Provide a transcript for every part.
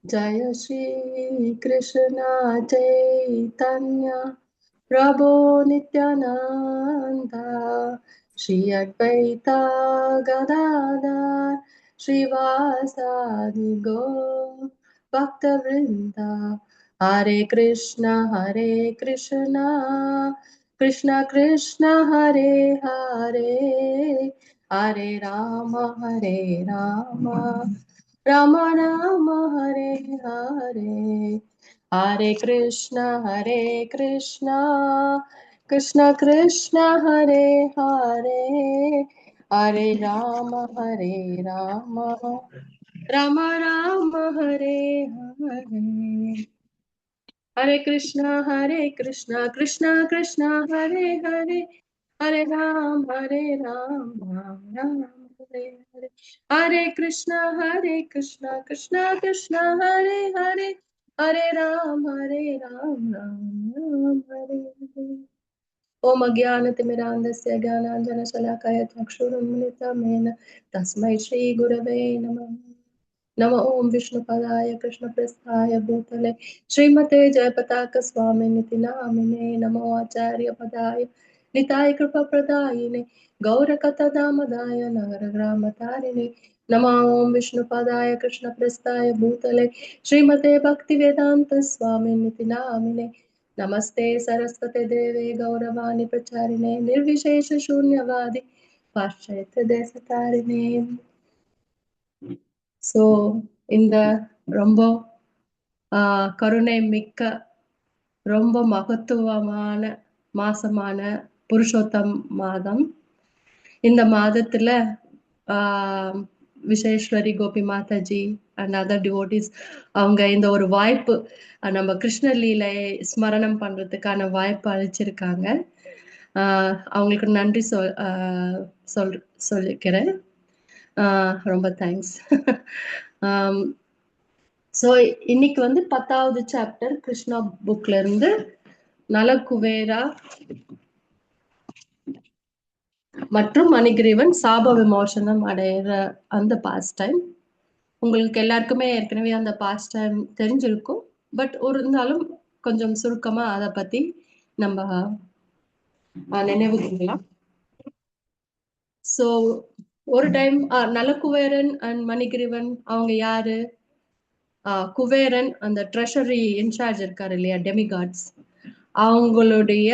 जय श्री कृष्ण चैतन्य प्रभु नित्यानंद श्री अद्वैता गदाधर श्रीवासादि गौर भक्त वृंदा हरे कृष्ण कृष्ण कृष्ण हरे हरे हरे राम राम राम हरे हरे हरे कृष्ण कृष्ण कृष्ण हरे हरे हरे राम राम राम हरे हरे हरे कृष्ण कृष्ण कृष्ण हरे हरे हरे राम राम राम हरे हरे हरे कृष्ण कृष्ण कृष्ण हरे हरे हरे राम राम राम हरे हरे ओम अज्ञानतिमिरान्धस्य ज्ञानाञ्जनशलाकया चक्षुरुन्मिलितं तस्मै श्रीगुरवे नमः नमो ओम विष्णुपदाय कृष्णप्रेष्ठाय भूतले श्रीमते जयपताक स्वामिनिति नामिने नमो आचार्य पदाय निताय कृपाप्रदायिने गौरकथादामदाय नगरग्रामतारिणे नमो ओम विष्णुपदाय कृष्णप्रेष्ठाय भूतले श्रीमते भक्तिवेदांत स्वामिनिति नामिने नमस्ते सरस्वते देवे गौरवाणी प्रचारिणे निर्विशेष शून्यवादी पाश्चात्य देशतारिणे ஸோ இந்த ரொம்ப கருணை மிக்க ரொம்ப மகத்துவமான மாசமான புருஷோத்தம் மாதம். இந்த மாதத்துல Visheshwari Gopi Mataji and other devotees அவங்க இந்த ஒரு வாய்ப்பு நம்ம கிருஷ்ணலீலை ஸ்மரணம் பண்றதுக்கான வாய்ப்பு அளிச்சிருக்காங்க. அவங்களுக்கு நன்றி சொல்லிக்கிறேன். ரொம்ப தேங்க்ஸ். ஸோ இன்னைக்கு வந்து 10வது சாப்டர் கிருஷ்ணா புக்ல இருந்து நலகுவேரா மற்றும் மணிகிரீவன் சாப விமோசனம் அடையிற அந்த பாஸ்ட் டைம். உங்களுக்கு எல்லாருக்குமே ஏற்கனவே அந்த பாஸ்ட் டைம் தெரிஞ்சிருக்கும். பட் இருந்தாலும் கொஞ்சம் சுருக்கமா அதை பத்தி நம்ம நினைவுக்கலாம். ஸோ ஒரு டைம் நலகுவேரன் அண்ட் மணிகிரீவன் அவங்க யாரு? குவேரன் அந்த ட்ரெஷரி இன்சார்ஜ் இருக்காரு இல்லையா, டெமிகாட்ஸ், அவங்களுடைய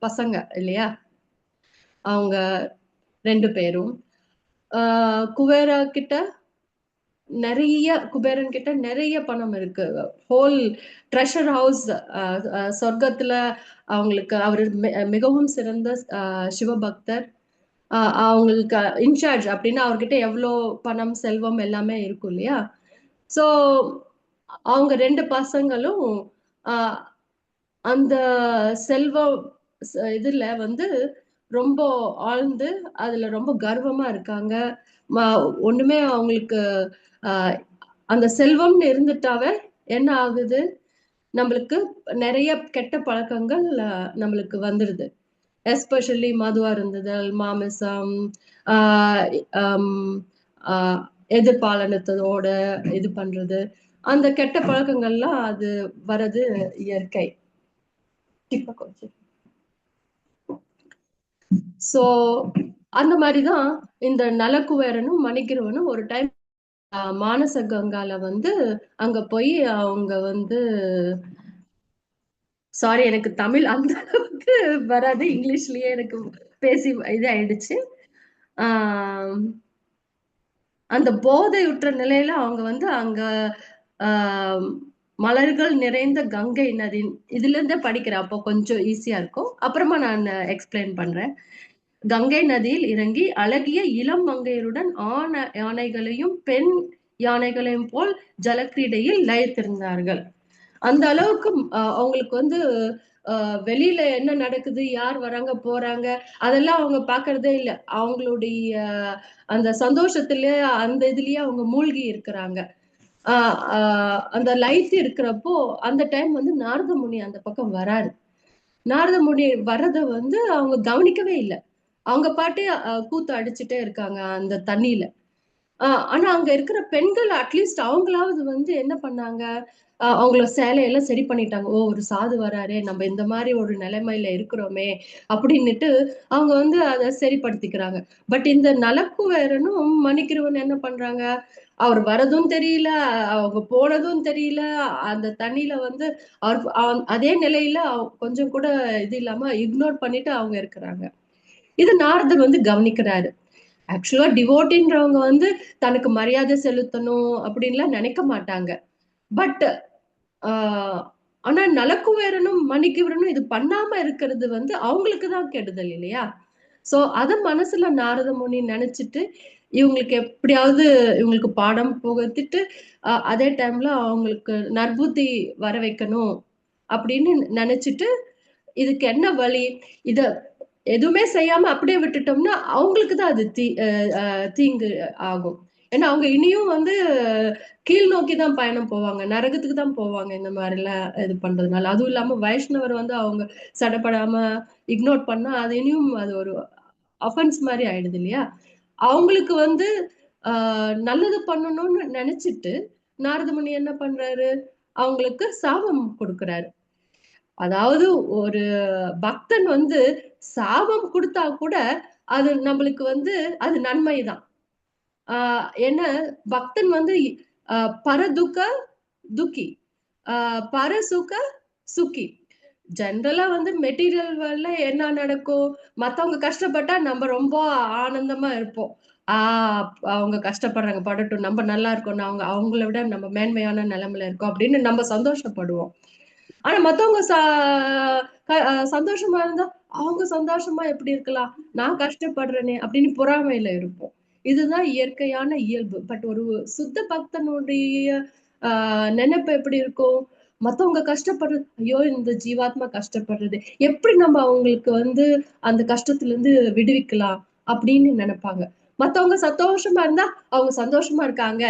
பசங்க இல்லையா, அவங்க 2 பேரும் குபேரன் கிட்ட நிறைய பணம் இருக்கு. ஹோல் ட்ரெஷர் ஹவுஸ் சொர்க்கத்துல அவங்களுக்கு அவரு மிகவும் சிறந்த சிவபக்தர். அவங்களுக்கு இன்சார்ஜ் அப்படின்னா அவர்கிட்ட எவ்வளோ பணம் செல்வம் எல்லாமே இருக்கும் இல்லையா. ஸோ அவங்க 2 பசங்களும் அந்த செல்வம் இதுல வந்து ரொம்ப ஆழ்ந்து அதுல ரொம்ப கர்வமா இருக்காங்க. ஒண்ணுமே அவங்களுக்கு அந்த செல்வம்னு இருந்துட்டாவே என்ன ஆகுது, நம்மளுக்கு நிறைய கெட்ட பழக்கங்கள் நம்மளுக்கு வந்துடுது. எஸ்பெஷலி மது அருந்துதல், மாமிசம், எதிர்பாலனத்தோட இது பண்றது, அந்த கெட்ட பழக்கங்கள்லாம் அது வரது இயற்கை. சோ அந்த மாதிரிதான் இந்த நலகுவேரனும் மணிகிரவனும் ஒரு டைம் மானச கங்கால வந்து அங்க போய் அவங்க வந்து, சாரி எனக்கு தமிழ் அந்த அளவுக்கு வராது, இங்கிலீஷ்லயே எனக்கு பேசி இது ஆயிடுச்சு. அந்த போதையுற்ற நிலையில அவங்க வந்து அங்க மலர்கள் நிறைந்த கங்கை நதி, இதுல இருந்தே படிக்கிறேன், அப்போ கொஞ்சம் ஈஸியா இருக்கும், அப்புறமா நான் எக்ஸ்பிளைன் பண்றேன். கங்கை நதியில் இறங்கி அழகிய இளம் மங்கையருடன் ஆண் யானைகளையும் பெண் யானைகளையும் போல் ஜலக்கிரீடையில் லயித்திருந்தார்கள். அந்த அளவுக்கு அவங்களுக்கு வந்து வெளியில என்ன நடக்குது, யார் வராங்க போறாங்க, அதெல்லாம் அவங்க பாக்குறதே இல்லை. அவங்களுடைய அந்த சந்தோஷத்திலே அந்த இதுலயே அவங்க மூழ்கி இருக்கிறாங்க. அந்த லைட் இருக்கிறப்போ அந்த டைம் வந்து நாரத முனி அந்த பக்கம் வராரு. நாரத முனி வர்றத வந்து அவங்க கவனிக்கவே இல்லை. அவங்க பாட்டு கூத்து அடிச்சுட்டே இருக்காங்க அந்த தண்ணியில. ஆனா அங்க இருக்கிற பெண்கள் அட்லீஸ்ட் அவங்களாவது வந்து என்ன பண்ணாங்க, அவங்கள சேலையெல்லாம் சரி பண்ணிட்டாங்க. ஓ, ஒரு சாது வராரே, நம்ம இந்த மாதிரி ஒரு நிலைமையில இருக்கிறோமே அப்படின்னுட்டு அவங்க வந்து அதை சரிப்படுத்திக்கிறாங்க. பட் இந்த நலக்குவேரனும் மணிக்கிருவன் என்ன பண்றாங்க, அவர் வரதும் தெரியல, அவங்க போனதும் தெரியல. அந்த தண்ணியில வந்து அதே நிலையில கொஞ்சம் கூட இது இல்லாம இக்னோர் பண்ணிட்டு அவங்க இருக்கிறாங்க. இது நாரதர் வந்து கவனிக்கிறாரு. ஆக்சுவலா டிவோட்டின்றவங்க வந்து தனக்கு மரியாதை செலுத்தணும் அப்படின்லாம் நினைக்க மாட்டாங்க. பட் ஆனா நலக்குவேரனும் மணிக்குவரனும் இது பண்ணாம இருக்கிறது வந்து அவங்களுக்கு தான் கெடுதல் இல்லையா? சோ அத மனசுல நாரத முனி நினைச்சிட்டு இவங்களுக்கு எப்படியாவது இவங்களுக்கு பாடம் புகத்திட்டு அதே டைம்ல அவங்களுக்கு நற்புத்தி வர வைக்கணும் அப்படின்னு நினைச்சிட்டு இதுக்கு என்ன வழி, இத எதுவுமே செய்யாம அப்படியே விட்டுட்டோம்னா அவங்களுக்கு தான் அது தீங்கு ஆகும். ஏன்னா அவங்க இனியும் வந்து கீழ் நோக்கி தான் பயணம் போவாங்க, நரகத்துக்கு தான் போவாங்க இந்த மாதிரி எல்லாம் இது பண்றதுனால. அதுவும் இல்லாம வைஷ்ணவர் வந்து அவங்க சடப்படாம இக்னோர் பண்ணா அது இனியும் அது ஒரு அஃபென்ஸ் மாதிரி ஆயிடுது இல்லையா? அவங்களுக்கு வந்து நல்லது பண்ணணும்னு நினைச்சிட்டு நாரதமுனி என்ன பண்றாரு, அவங்களுக்கு சாபம் கொடுக்கிறாரு. அதாவது ஒரு பக்தன் வந்து சாபம் கொடுத்தா கூட அது நம்மளுக்கு வந்து அது நன்மைதான். ஏன்னா பக்தன் வந்து பரதுக்க துக்கி, பரசுக சுக்கி. ஜென்ரலா வந்து மெட்டீரியல் வேர்ல்ட்ல என்ன நடக்கும், மத்தவங்க கஷ்டப்பட்டா நம்ம ரொம்ப ஆனந்தமா இருப்போம். அவங்க கஷ்டப்படுறாங்க, படட்டும், நம்ம நல்லா இருக்கோம், அவங்க அவங்கள விட நம்ம மேன்மையான நிலைமையில இருக்கோம் அப்படின்னு நம்ம சந்தோஷப்படுவோம். ஆனா மத்தவங்க சந்தோஷமா இருந்தா அவங்க சந்தோஷமா எப்படி இருக்கலாம், நான் கஷ்டப்படுறேனே அப்படின்னு பொறாமையில இருப்போம். இதுதான் இயற்கையான இயல்பு. பட் ஒரு சுத்த பக்தனுடைய நினைப்பு எப்படி இருக்கும், மத்தவங்க கஷ்டப்படுறது, ஐயோ இந்த ஜீவாத்மா கஷ்டப்படுறது, எப்படி நம்ம அவங்களுக்கு வந்து அந்த கஷ்டத்துல இருந்து விடுவிக்கலாம் அப்படின்னு நினைப்பாங்க. மத்தவங்க சந்தோஷமா இருந்தா அவங்க சந்தோஷமா இருக்காங்க,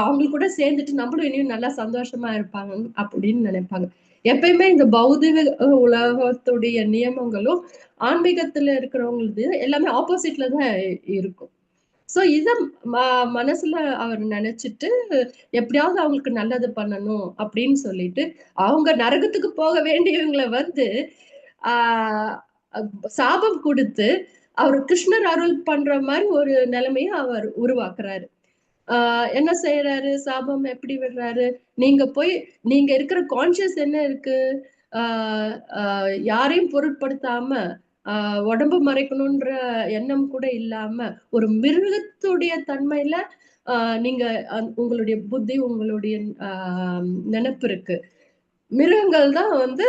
அவங்களுக்கு கூட சேர்ந்துட்டு நம்மளும் இனியும் நல்லா சந்தோஷமா இருப்பாங்க அப்படின்னு நினைப்பாங்க. எப்பயுமே இந்த பௌதிக உலகத்துடைய நியமங்களும் ஆன்மீகத்துல இருக்கிறவங்களுக்கு எல்லாமே ஆப்போசிட்ல தான் இருக்கும். சோ இத மனசுல அவர் நினைச்சிட்டு எப்படியாவது அவங்களுக்கு நல்லது பண்ணணும் அப்படின்னு சொல்லிட்டு அவங்க நரகத்துக்கு போக வேண்டியவங்களை வந்து ஆஹ் சாபம் கொடுத்து அவர் கிருஷ்ணர் அருள் பண்ற மாதிரி ஒரு நிலைமையை அவர் உருவாக்குறாரு. என்ன செய்யறாரு, சாபம் எப்படி விடுறாரு, நீங்க போய் நீங்க இருக்கிற கான்சியஸ் என்ன இருக்கு, யாரையும் பொருட்படுத்தாம உடம்பு மறைக்கணும்ன்ற எண்ணம் கூட இல்லாம ஒரு மிருகத்துடைய தன்மையில நீங்க உங்களுடைய புத்தி, உங்களுடைய நினைப்பு இருக்கு. மிருகங்கள் தான் வந்து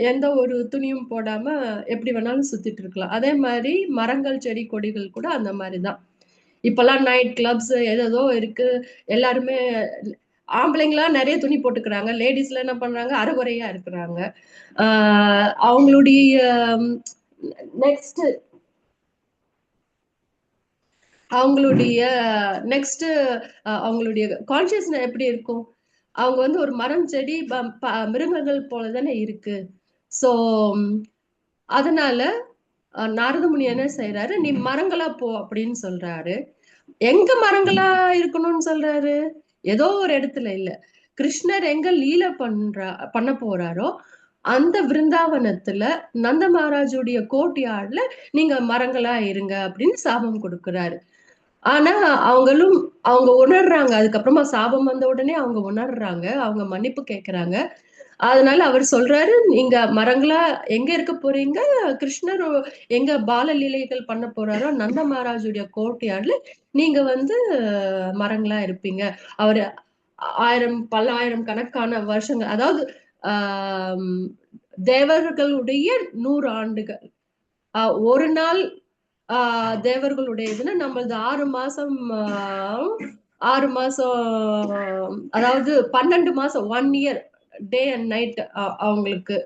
எந்த ஒரு துணியும் போடாம எப்படி வேணாலும் சுத்திட்டு இருக்கலாம். அதே மாதிரி மரங்கள், செடி, கொடிகள் கூட அந்த மாதிரிதான். இப்பெல்லாம் நைட் கிளப்ஸ் ஏதோ இருக்கு. எல்லாருமே ஆம்பளைங்களா நிறைய துணி போட்டுக்கிறாங்க, லேடிஸ்ல என்ன பண்றாங்க, அரைகுறையா இருக்கிறாங்க. அவங்களுடைய நெக்ஸ்ட் அவங்களுடைய நெக்ஸ்ட் அவங்களுடைய கான்சியஸ் எப்படி இருக்கும், அவங்க வந்து ஒரு மரம், செடி, மிருகங்கள் போலதானே இருக்கு. சோ அதனால நாரத முனி என்ன செய்யறாரு, நீ மரங்களா போ அப்படின்னு சொல்றாரு. எங்க மரங்களா இருக்கணும்னு சொல்றாரு, ஏதோ ஒரு இடத்துல இல்ல, கிருஷ்ணர் எங்க லீல பண்ண போறாரோ அந்த விருந்தாவனத்துல நந்த மகாராஜுடைய கோட்யார்ட்ல நீங்க மரங்களா இருங்க அப்படின்னு சாபம் கொடுக்கிறாரு. ஆனா அவங்களும் அவங்க உணர்றாங்க, அதுக்கப்புறமா சாபம் வந்த உடனே அவங்க உணர்றாங்க, அவங்க மன்னிப்பு கேட்கிறாங்க. அதனால அவர் சொல்றாரு, நீங்க மரங்களா எங்க இருக்க போறீங்க, கிருஷ்ணர் எங்க பால லீலைகள் பண்ண போறாரோ நந்த மகாராஜுடைய கோட்டையாடுல நீங்க வந்து மரங்களா இருப்பீங்க. அவரு ஆயிரம் பல்லாயிரம் கணக்கான வருஷங்கள், அதாவது ஆஹ் தேவர்களுடைய 100 ஆண்டுகள், ஒரு நாள் தேவர்களுடைய இதுன்னா நம்மளது 6 மாசம், 6 மாசம், அதாவது 12 மாசம், 1 இயர் டே அண்ட் நைட் அவங்களுக்கு.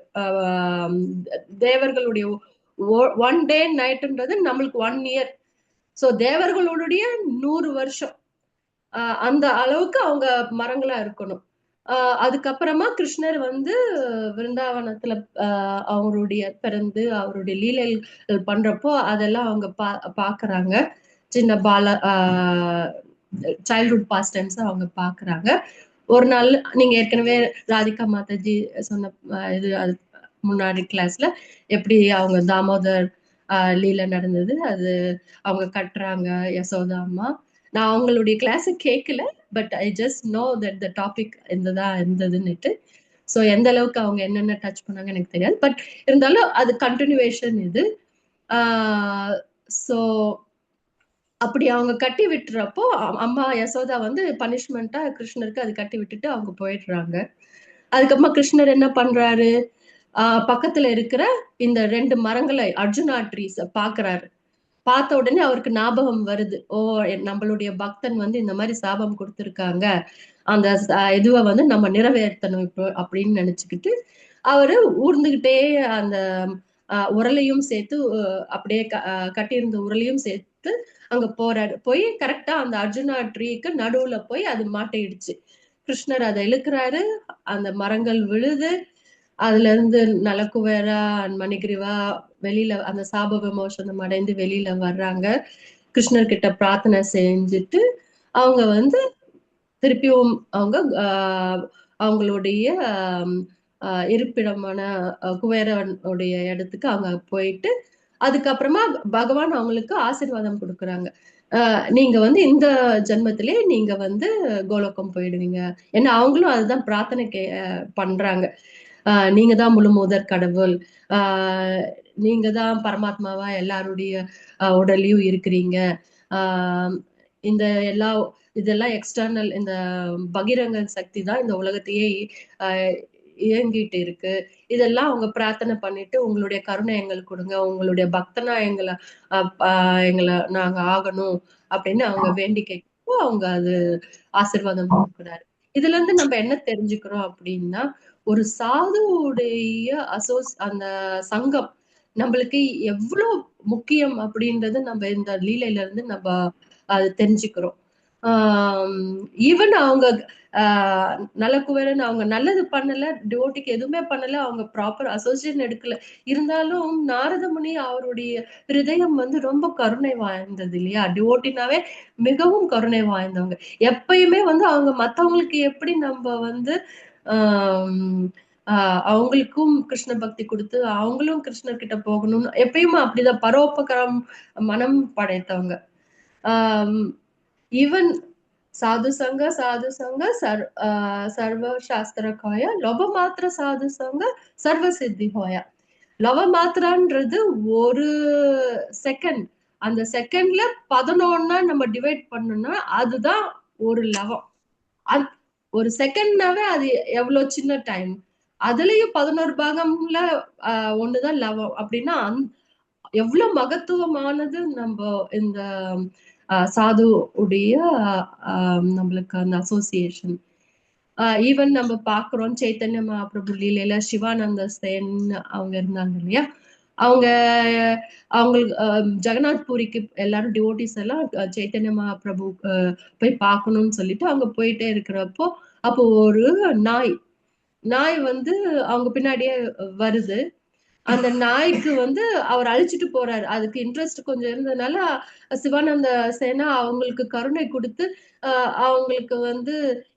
தேவர்களுடைய 1 டே நைட்ன்றது நம்மளுக்கு 1 இயர். சோ தேவர்களுடைய 100 வருஷம். அந்த அளவுக்கு அவங்க மரங்களா இருக்கணும். அதுக்கப்புறமா கிருஷ்ணர் வந்து விருந்தாவனத்துல அவருடைய பிறந்து அவருடைய லீலைகள் பண்றப்போ அதெல்லாம் அவங்க பாக்குறாங்க. சின்ன பால சைல்ட்ஹுட் பாஸ்டன்ஸ் அவங்க பாக்குறாங்க. ஒரு நாள் நீங்க ஏற்கனவே ராதிகா மாதாஜி சொன்ன இது முன்னாடி கிளாஸ்ல எப்படி அவங்க தாமோதர் லீல நடந்தது, அது அவங்க கட்டுறாங்க யசோதா அம்மா. நான் அவங்களுடைய கிளாஸ் கேட்கல, but I just know that the topic இதுதான் இருந்ததுன்னுட்டு. ஸோ எந்த அளவுக்கு அவங்க என்னென்ன டச் பண்ணாங்க எனக்கு தெரியாது, பட் இருந்தாலும் அது கண்டினியூவேஷன் இது. ஸோ அப்படி அவங்க கட்டி விட்டுறப்போ அம்மா யசோதா வந்து பனிஷ்மெண்டா கிருஷ்ணருக்கு அது கட்டி விட்டுட்டு அவங்க போயிடுறாங்க. அதுக்கப்புறமா கிருஷ்ணர் என்ன பண்றாரு, பக்கத்துல இருக்கிற இந்த 2 மரங்களை அர்ஜுனா ட்ரீஸ் பாக்குறாரு. பார்த்த உடனே அவருக்கு ஞாபகம் வருது, ஓ நம்மளுடைய பக்தன் வந்து இந்த மாதிரி சாபம் கொடுத்திருக்காங்க, அந்த இதுவை வந்து நம்ம நிறைவேற்றணும் இப்போ அப்படின்னு நினைச்சுக்கிட்டு அவரு ஊர்ந்துகிட்டே அந்த உரலையும் சேர்த்து அப்படியே கட்டியிருந்த உரலையும் சேர்த்து அங்க போறாரு. போய் கரெக்டா அந்த அர்ஜுனா ட்ரீக்கு நடுவுல போய் அது மாட்டிடுச்சு. கிருஷ்ணர் அதை இழுக்கிறாரு, அந்த மரங்கள் விழுது, அதுல இருந்து நலக்குவேரா மணிகிரிவா வெளியில அந்த சாப விமோசனம் அடைந்து வெளியில வர்றாங்க. கிருஷ்ணர் கிட்ட பிரார்த்தனை செஞ்சுட்டு அவங்க வந்து திருப்பியும் அவங்க அவங்களுடைய இருப்பிடமான குபேரனுடைய இடத்துக்கு அவங்க போயிட்டு அதுக்கப்புறமா பகவான் அவங்களுக்கு ஆசீர்வாதம் கொடுக்குறாங்க. நீங்க வந்து இந்த ஜென்மத்திலே நீங்க வந்து கோலோகம் போயிடுவீங்க. ஏன்னா அவங்களும் அதுதான் பிரார்த்தனை பண்றாங்க. நீங்க தான் முழு முதற் கடவுள், நீங்க தான் பரமாத்மாவா எல்லாருடைய உடலையும் இருக்கிறீங்க. இந்த இதெல்லாம் எக்ஸ்டர்னல், இந்த பகிரங்க சக்தி தான் இந்த உலகத்தையே இயங்கிட்டு இருக்கு. இதெல்லாம் அவங்க பிரார்த்தனை பண்ணிட்டு உங்களுடைய கருணை எங்களுக்கு கொடுங்க, உங்களுடைய பக்தனா எங்களை நாங்க ஆகணும் அப்படின்னு அவங்க வேண்டி கேட்கப்போ அவங்க அது ஆசீர்வாதம் கொடுக்குறாரு. இதுல இருந்து நம்ம என்ன தெரிஞ்சுக்கிறோம் அப்படின்னா, ஒரு சாதுவுடைய அந்த சங்கம் நம்மளுக்கு எவ்வளவு முக்கியம் அப்படின்றது நம்ம இந்த லீலையில இருந்து நம்ம அது தெரிஞ்சுக்கிறோம். ஈவன் அவங்க நலக்குவேரன் அவங்க நல்லது பண்ணல, டிவோட்டிக்கு எதுவுமே பண்ணல, அவங்க ப்ராப்பர் அசோசியேஷன் எடுக்கல, இருந்தாலும் நாரதமுனி அவருடைய ஹிருதயம் வந்து ரொம்ப கருணை வாய்ந்தது இல்லையா? டிவோட்டினாவே மிகவும் கருணை வாய்ந்தவங்க. எப்பயுமே வந்து அவங்க மத்தவங்களுக்கு எப்படி நம்ம வந்து அவங்களுக்கும் கிருஷ்ண பக்தி கொடுத்து அவங்களும் கிருஷ்ணர் கிட்ட போகணும்னு எப்பயுமே அப்படிதான் பரோபகாரம் மனம் படைத்தவங்க. ஈவன் साधु संग सर्व शास्त्र காய லவ மாத்திர சாது சங்க சர்வ சித்தி ஹோயா. லவ மாத்திரான்றது ஒரு செகண்ட், அந்த செகண்ட்ல 11 நம்ம டிவைட் பண்ணோம்னா அதுதான் ஒரு லவம். ஒரு செகண்ட்னாவே அது எவ்வளவு சின்ன டைம், அதுலயும் 11 பாகம்ல ஒண்ணுதான் லவம். அப்படின்னா எவ்வளவு மகத்துவமானது நம்ம இந்த சாது உடைய நம்மளுக்கு அந்த அசோசியேஷன். ஈவன் நம்ம பாக்குறோம் சைத்தன்ய மகாபிரபு லீலையில சிவானந்த சேன் அவங்க இருந்தாங்க இல்லையா, அவங்க அவங்களுக்கு ஜெகநாத் பூரிக்கு எல்லாரும் டிவோட்டிஸ் எல்லாம் சைத்தன்ய மகாபிரபு போய் பார்க்கணும்னு சொல்லிட்டு அவங்க போயிட்டே இருக்கிறப்போ அப்போ ஒரு நாய் வந்து அவங்க பின்னாடியே வருது. அந்த நாய்க்கு வந்து அவர் அழிச்சிட்டு போறாரு. அதுக்கு இன்ட்ரெஸ்ட் கொஞ்சம் இருந்ததுனால சிவானந்த சேனா அவங்களுக்கு கருணை கொடுத்து அவங்களுக்கு வந்து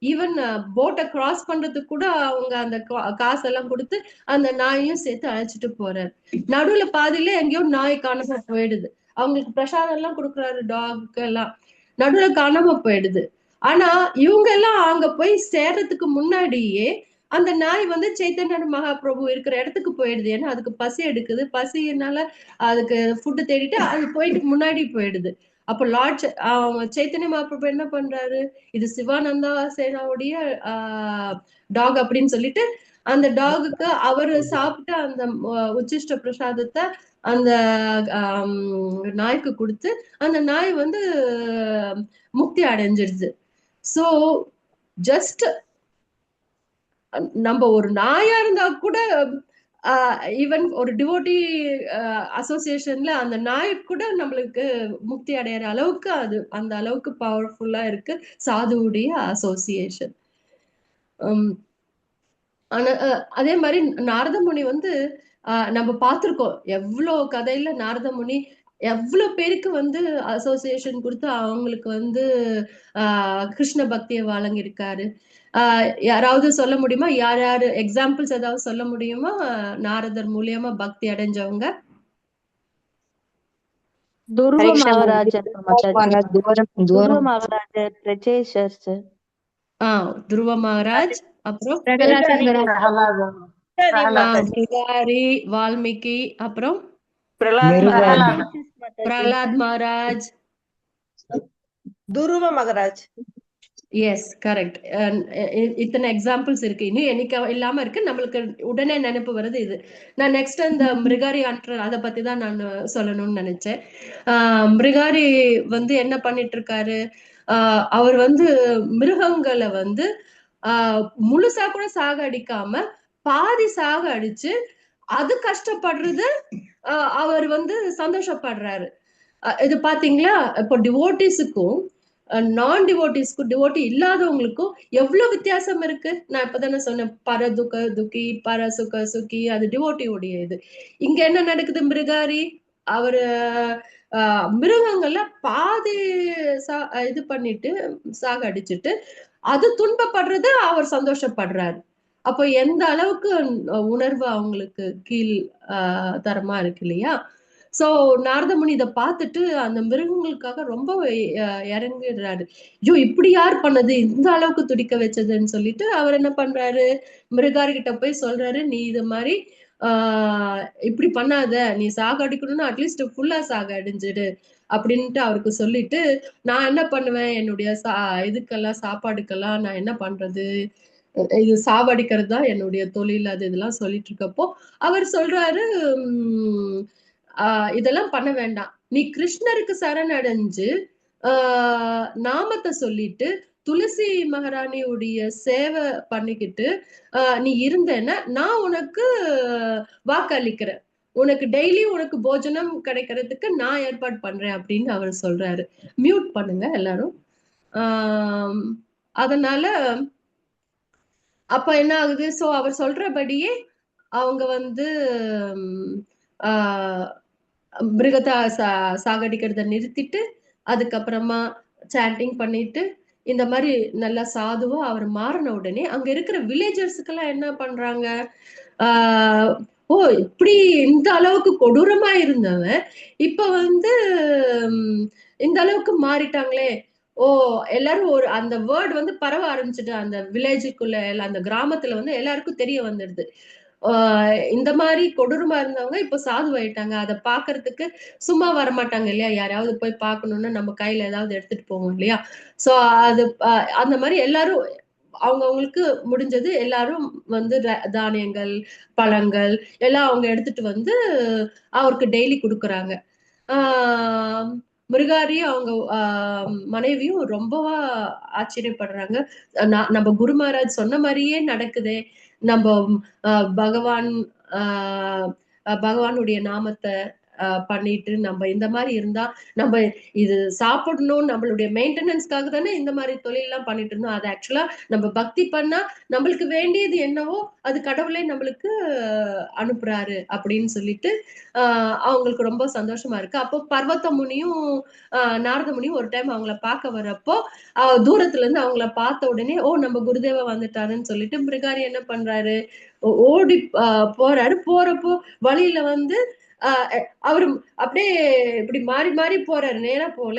ஈவன் போட்டை கிராஸ் பண்றதுக்கு கூட அவங்க அந்த காசெல்லாம் கொடுத்து அந்த நாயையும் சேர்த்து அழைச்சிட்டு போறாரு. நடுவுல பாதியில எங்கேயோ நாய் காணாம போயிடுது. அவங்களுக்கு பிரசாதம் எல்லாம் கொடுக்குறாரு டாக்கு எல்லாம், நடுவுல காணாம போயிடுது. ஆனா இவங்க எல்லாம் அங்க போய் சேர்றதுக்கு முன்னாடியே அந்த நாய் வந்து சைத்தன்ய மகாபிரபு இருக்கிற இடத்துக்கு போயிடுது. ஏன்னா அதுக்கு பசி எடுக்குது, பசினால அதுக்கு ஃபுட்டு தேடிட்டு அது போயிட்டு முன்னாடி போயிடுது. அப்போ லார்ட் சைத்தன்ய மகாபிரபு என்ன பண்றாரு, இது சிவானந்தா சேனாவுடைய டாக் அப்படின்னு சொல்லிட்டு அந்த டாகுக்கு அவரு சாப்பிட்டு அந்த உச்சிஷ்ட பிரசாதத்தை அந்த நாய்க்கு கொடுத்து அந்த நாய் வந்து முக்தி அடைஞ்சிருது. சோ ஜஸ்ட் நம்ம ஒரு நாயா இருந்தா கூட ஈவன் ஒரு டிவோட்டி அசோசியேஷன்ல அந்த நாய் கூட நம்மளுக்கு முக்தி அடையிற அளவுக்கு அது அந்த அளவுக்கு பவர்ஃபுல்லா இருக்கு சாதுவுடைய அசோசியேஷன். ஆனா அதே மாதிரி நாரத முனி வந்து நம்ம பார்த்திருக்கோம் எவ்வளவு கதையில நாரத முனி எவ்வளவு பேருக்கு வந்து அசோசியேஷன் கொடுத்து அவங்களுக்கு வந்து கிருஷ்ண பக்தியை வழங்கியிருக்காரு. யாராவது சொல்ல முடியுமா? யார் யாரு எக்ஸாம்பிள்ஸ் ஏதாவது சொல்ல முடியுமா நாரதர் மூலியமா பக்தி அடைஞ்சவங்க? துருவ ஹரிகிருஷ்ண மகாராஜன் மகாராஜ், துருவ துவரம் மகாராஜர் பிரச்சேஷர் சார். துருவ மகாராஜ், அப்புறம் பிகாரி, வால்மீகி, அப்புறம் பிரஹ்லாத் மகாராஜ், துருவ மகாராஜ். Yes, correct. இத்தனை எக்ஸாம்பிள்ஸ் இருக்கு. இன்னும் என்னைக்கு இல்லாம இருக்கு. நம்மளுக்கு உடனே நினைப்பு வருது இது. நான் நெக்ஸ்ட் அந்த மிருகாரி ஆண்டர் அதை பத்தி தான் நான் சொல்லணும்னு நினைச்சேன். மிருகாரி வந்து என்ன பண்ணிட்டு இருக்காரு? அவர் வந்து மிருகங்களை வந்து முழுசா கூட சாக அடிக்காம பாதி சாக அடிச்சு அது கஷ்டப்படுறது அவர் வந்து சந்தோஷப்படுறாரு. இது பாத்தீங்களா? இப்போ டிவோட்டிஸுக்கும் நான் டிவோட்டிஸ்க்கும் டிவோட்டி இல்லாதவங்களுக்கும் எவ்வளவு வித்தியாசம் இருக்கு. நான் இப்பதானே சொன்னேன், பர துக்க துக்கி பர சுக சுக்கி, அது டிவோட்டியோடைய இது. இங்க என்ன நடக்குது? மிருகாரி அவரு மிருகங்கள்ல பாதி இது பண்ணிட்டு சாக அடிச்சுட்டு அது துன்பப்படுறது அவர் சந்தோஷப்படுறாரு. அப்போ எந்த அளவுக்கு உணர்வு அவங்களுக்கு கீழ் தரமா இருக்கு இல்லையா? சோ நாரத முனி இதை பார்த்துட்டு அந்த மிருகங்களுக்காக ரொம்ப இறங்கிடுறாரு. ஐயோ, இப்படி யார் பண்ணது, இந்த அளவுக்கு துடிக்க வச்சதுன்னு சொல்லிட்டு அவர் என்ன பண்றாரு, மிருகாரிகிட்ட போய் சொல்றாரு, நீ இது மாதிரி இப்படி பண்ணாத, நீ சாகடிக்கணும்னா அட்லீஸ்ட் ஃபுல்லா சாகடிஞ்சிடு அப்படின்ட்டு அவருக்கு சொல்லிட்டு, நான் என்ன பண்ணுவேன், என்னுடைய இதுக்கெல்லாம் சாப்பாடுக்கெல்லாம் நான் என்ன பண்றது, இது சாவடிக்கிறது தான் என்னுடைய தொழில், அது இதெல்லாம் சொல்லிட்டு இருக்கப்போ அவர் சொல்றாரு, இதெல்லாம் பண்ண வேண்டாம், நீ கிருஷ்ணருக்கு சரணடைஞ்சு நாமத்தை சொல்லிட்டு துளசி மகாராணியுடைய சேவை பண்ணிக்கிட்டு நீ இருந்தேன்னா நான் உனக்கு வாக்களிக்கிறேன், உனக்கு டெய்லி உனக்கு போஜனம் கிடைக்கிறதுக்கு நான் ஏற்பாடு பண்றேன் அப்படின்னு அவர் சொல்றாரு. மியூட் பண்ணுங்க எல்லாரும். அதனால அப்ப என்ன ஆகுது? சோ அவர் சொல்றபடியே அவங்க வந்து மிருகத்தை சாகடிக்கிறத நிறுத்திட்டு அதுக்கப்புறமா சாண்டிங் பண்ணிட்டு இந்த மாதிரி நல்லா சாதுவா அவர் மாறின உடனே அங்க இருக்கிற வில்லேஜர்ஸுக்கெல்லாம் என்ன பண்றாங்க, ஓ இப்படி இந்த அளவுக்கு கொடூரமா இருந்தவன் இப்ப வந்து இந்த அளவுக்கு மாறிட்டாங்களே, ஓ எல்லாரும் ஒரு அந்த வேர்ட் வந்து பரவ ஆரம்பிச்சுட்டு அந்த வில்லேஜுக்குள்ள அந்த கிராமத்துல வந்து எல்லாருக்கும் தெரிய வந்துடுது, இந்த மாதிரி கொடூரமா இருந்தவங்க இப்ப சாதுவாயிட்டாங்க. அதை பாக்குறதுக்கு சும்மா வரமாட்டாங்க இல்லையா, யாராவது போய் பார்க்கணும்னா நம்ம கையில ஏதாவது எடுத்துட்டு போவோம் இல்லையா. சோ அது அந்த மாதிரி எல்லாரும் அவங்கவுங்களுக்கு முடிஞ்சது எல்லாரும் வந்து தானியங்கள் பழங்கள் எல்லாம் அவங்க எடுத்துட்டு வந்து அவருக்கு டெய்லி கொடுக்குறாங்க. மிருகாரியும் அவங்க மனைவியும் ரொம்பவா ஆச்சரியப்படுறாங்க. நம்ம குரு மகாராஜ் சொன்ன மாதிரியே நடக்குதே, நம்ம பகவானுடைய நாமத்தை பண்ணிட்டு நம்ம இந்த மாதிரி இருந்தா நம்ம இது சாப்பிடணும், நம்மளுடைய மெயின்டெனன்ஸ்க்காக தானே இந்த மாதிரி தொழில் எல்லாம் பண்ணிட்டு இருந்தோம். அது ஆக்சுவலா நம்ம பக்தி பண்ணா நம்மளுக்கு வேண்டியது என்னவோ அது கடவுளே நம்மளுக்கு அனுப்புறாரு அப்படின்னு சொல்லிட்டு அவங்களுக்கு ரொம்ப சந்தோஷமா இருக்கு. அப்போ பர்வத முனியும் நாரத முனியும் ஒரு டைம் அவங்கள பார்க்க வர்றப்போ தூரத்துல இருந்து அவங்கள பார்த்த உடனே ஓ நம்ம குருதேவா வந்துட்டாருன்னு சொல்லிட்டு மிருகாரி என்ன பண்றாரு, ஓடி போறாரு. போறப்போ வழியில வந்து அவரு அப்படியே இப்படி மாறி மாறி போறாரு, நேரா போல.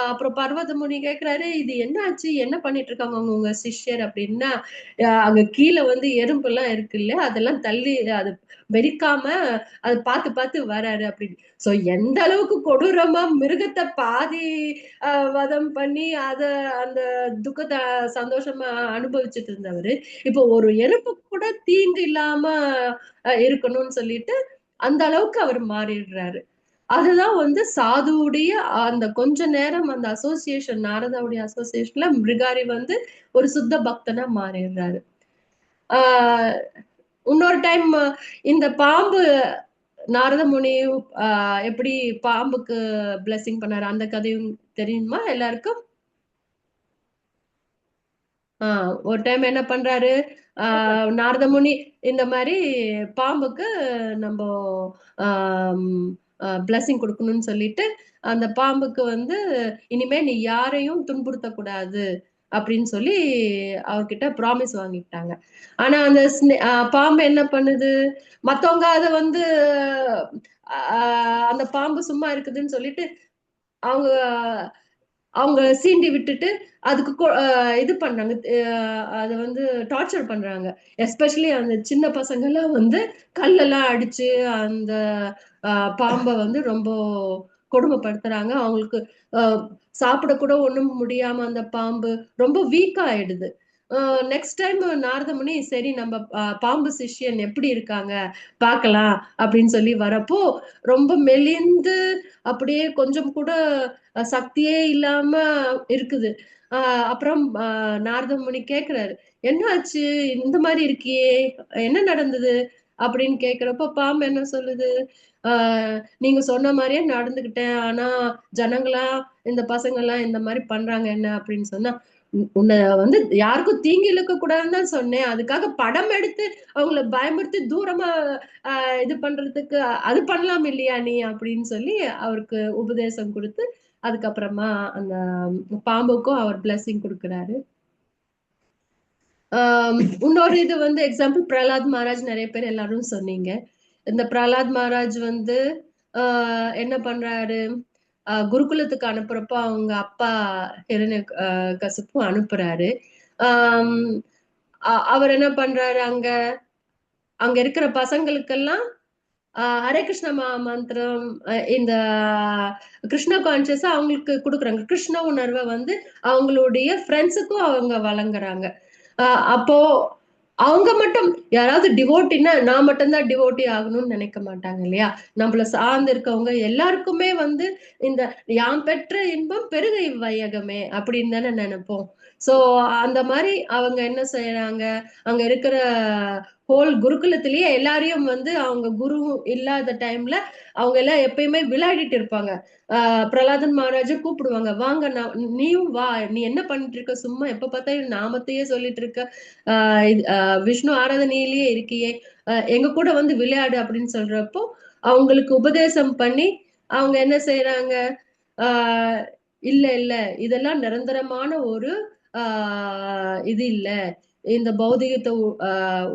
அப்புறம் பர்வத முனி கேக்குறாரு, இது என்ன ஆச்சு, என்ன பண்ணிட்டு இருக்காங்க உங்க சிஷ்யர் அப்படின்னா, அங்க கீழே வந்து எறும்பு எல்லாம் இருக்கு இல்ல, அதெல்லாம் தள்ளி அது வெறிக்காம அது பார்த்து பார்த்து வராரு அப்படின்னு. சோ எந்த அளவுக்கு கொடூரமா மிருகத்தை பாதி வதம் பண்ணி அத அந்த துக்கத்தை சந்தோஷமா அனுபவிச்சுட்டு இருந்தவரு இப்போ ஒரு எறும்பு கூட தீங்கு இல்லாம இருக்கணும்னு சொல்லிட்டு அந்த அளவுக்கு அவர் மாறிடுறாரு. அதுதான் வந்து சாதுவுடைய அந்த கொஞ்ச நேரம் அந்த அசோசியேஷன், நாரதாவுடைய அசோசியேஷன்ல மிருகாரி வந்து ஒரு சுத்த பக்தனா மாறிடுறாரு. இன்னொரு டைம் இந்த பாம்பு நாரத முனி எப்படி பாம்புக்கு பிளெஸிங் பண்ணாரு அந்த கதையும் தெரியுமா எல்லாருக்கும்? ஒரு டைம் என்ன பண்றாரு நாரத முனி இந்த மாதிரி பாம்புக்கு நம்ம பிளஸிங் கொடுக்கணும்னு சொல்லிட்டு அந்த பாம்புக்கு வந்து இனிமே நீ யாரையும் துன்புறுத்தக்கூடாது அப்படின்னு சொல்லி அவர்கிட்ட ப்ராமிஸ் வாங்கிட்டாங்க. ஆனா அந்த பாம்பு என்ன பண்ணுது, மத்தவங்க அதை வந்து அந்த பாம்பு சும்மா இருக்குதுன்னு சொல்லிட்டு அவங்க அவங்க சீண்டி விட்டுட்டு அதுக்கு இது பண்றாங்க, அதை வந்து டார்ச்சர் பண்றாங்க. எஸ்பெஷலி அந்த சின்ன பசங்க எல்லாம் வந்து கல்லெல்லாம் அடிச்சு அந்த பாம்பை வந்து ரொம்ப கொடுமைப்படுத்துறாங்க. அவங்களுக்கு சாப்பிட கூட ஒண்ணும் முடியாம அந்த பாம்பு ரொம்ப வீக்கா ஆயிடுது. நெக்ஸ்ட் டைம் நாரதமுனி சரி நம்ம பாம்பு சிஷ்யன் எப்படி இருக்காங்க பார்க்கலாம் அப்படின்னு சொல்லி வரப்போ ரொம்ப மெலிந்து அப்படியே கொஞ்சம் கூட சக்தியே இல்லாம இருக்குது. அப்புறம் நாரத முனி கேக்குறாரு, என்ன ஆச்சு இந்த மாதிரி இருக்கியே, என்ன நடந்தது அப்படின்னு கேக்குறப்ப பாம்பு என்ன சொல்லுது, நீங்க சொன்ன மாதிரியே நடந்துகிட்டேன். ஆனா ஜனங்களா இந்த பசங்க எல்லாம் இந்த மாதிரி பண்றாங்க என்ன அப்படின்னு சொன்னா, உன்னை வந்து யாருக்கும் தீங்கு இழுக்க கூடாதுன்னு தான் சொன்னேன். அதுக்காக படம் எடுத்து அவங்கள பயமுறுத்தி தூரமா இது பண்றதுக்கு அது பண்ணலாம் இல்லையா நீ அப்படின்னு சொல்லி அவருக்கு உபதேசம் கொடுத்து அதுக்கப்புறமா அந்த பாம்புக்கும் அவர் பிளெஸிங் கொடுக்கிறாரு. இன்னொரு இது வந்து எக்ஸாம்பிள் பிரகலாத் மகாராஜ் நிறைய பேர் எல்லாரும் சொன்னீங்க. இந்த பிரகலாத் மகாராஜ் வந்து என்ன பண்றாரு, குருகுலத்துக்கு அனுப்புறப்போ அவங்க அப்பா ஹிரண்ய கசிப்பும் அனுப்புறாரு. அவர் என்ன பண்றாரு, அங்க அங்க இருக்கிற பசங்களுக்கெல்லாம் ஹரே கிருஷ்ண மந்திரம் இந்த கிருஷ்ண கான்சியஸா அவங்களுக்கு கொடுக்குறாங்க. கிருஷ்ண உணர்வை வந்து அவங்களுடைய ஃப்ரெண்ட்ஸுக்கும் அவங்க வழங்குறாங்க. அப்போ அவங்க மட்டும் யாராவது டிவோட்டின்னா நான் மட்டும்தான் டிவோட்டி ஆகணும்னு நினைக்க மாட்டாங்க இல்லையா? நம்மள சார்ந்து இருக்கவங்க எல்லாருக்குமே வந்து இந்த யாம் பெற்ற இன்பம் பெருகை வையகமே அப்படின்னு தானே நினைப்போம். சோ அந்த மாதிரி அவங்க என்ன செய்யறாங்க, அங்க இருக்கிற ஹோல் குருகுலத்திலேயே எல்லாரையும் வந்து அவங்க குரு இல்லாத டைம்ல அவங்க எல்லாம் எப்பயுமே விளையாடிட்டு இருப்பாங்க. பிரகலாதன் மகாராஜா கூப்பிடுவாங்க, வாங்க நீயும் வா, நீ என்ன பண்ணிட்டு இருக்க, சும்மா எப்ப பார்த்தாலும் நாமத்தையே சொல்லிட்டு இருக்க, விஷ்ணு ஆராதனையிலேயே இருக்கியே, எங்க கூட வந்து விளையாடு அப்படின்னு சொல்றப்போ அவங்களுக்கு உபதேசம் பண்ணி அவங்க என்ன செய்யறாங்க, ஆஹ் இல்ல இல்ல இதெல்லாம் நிரந்தரமான ஒரு இது இல்ல, இந்த பௌதிகத்தை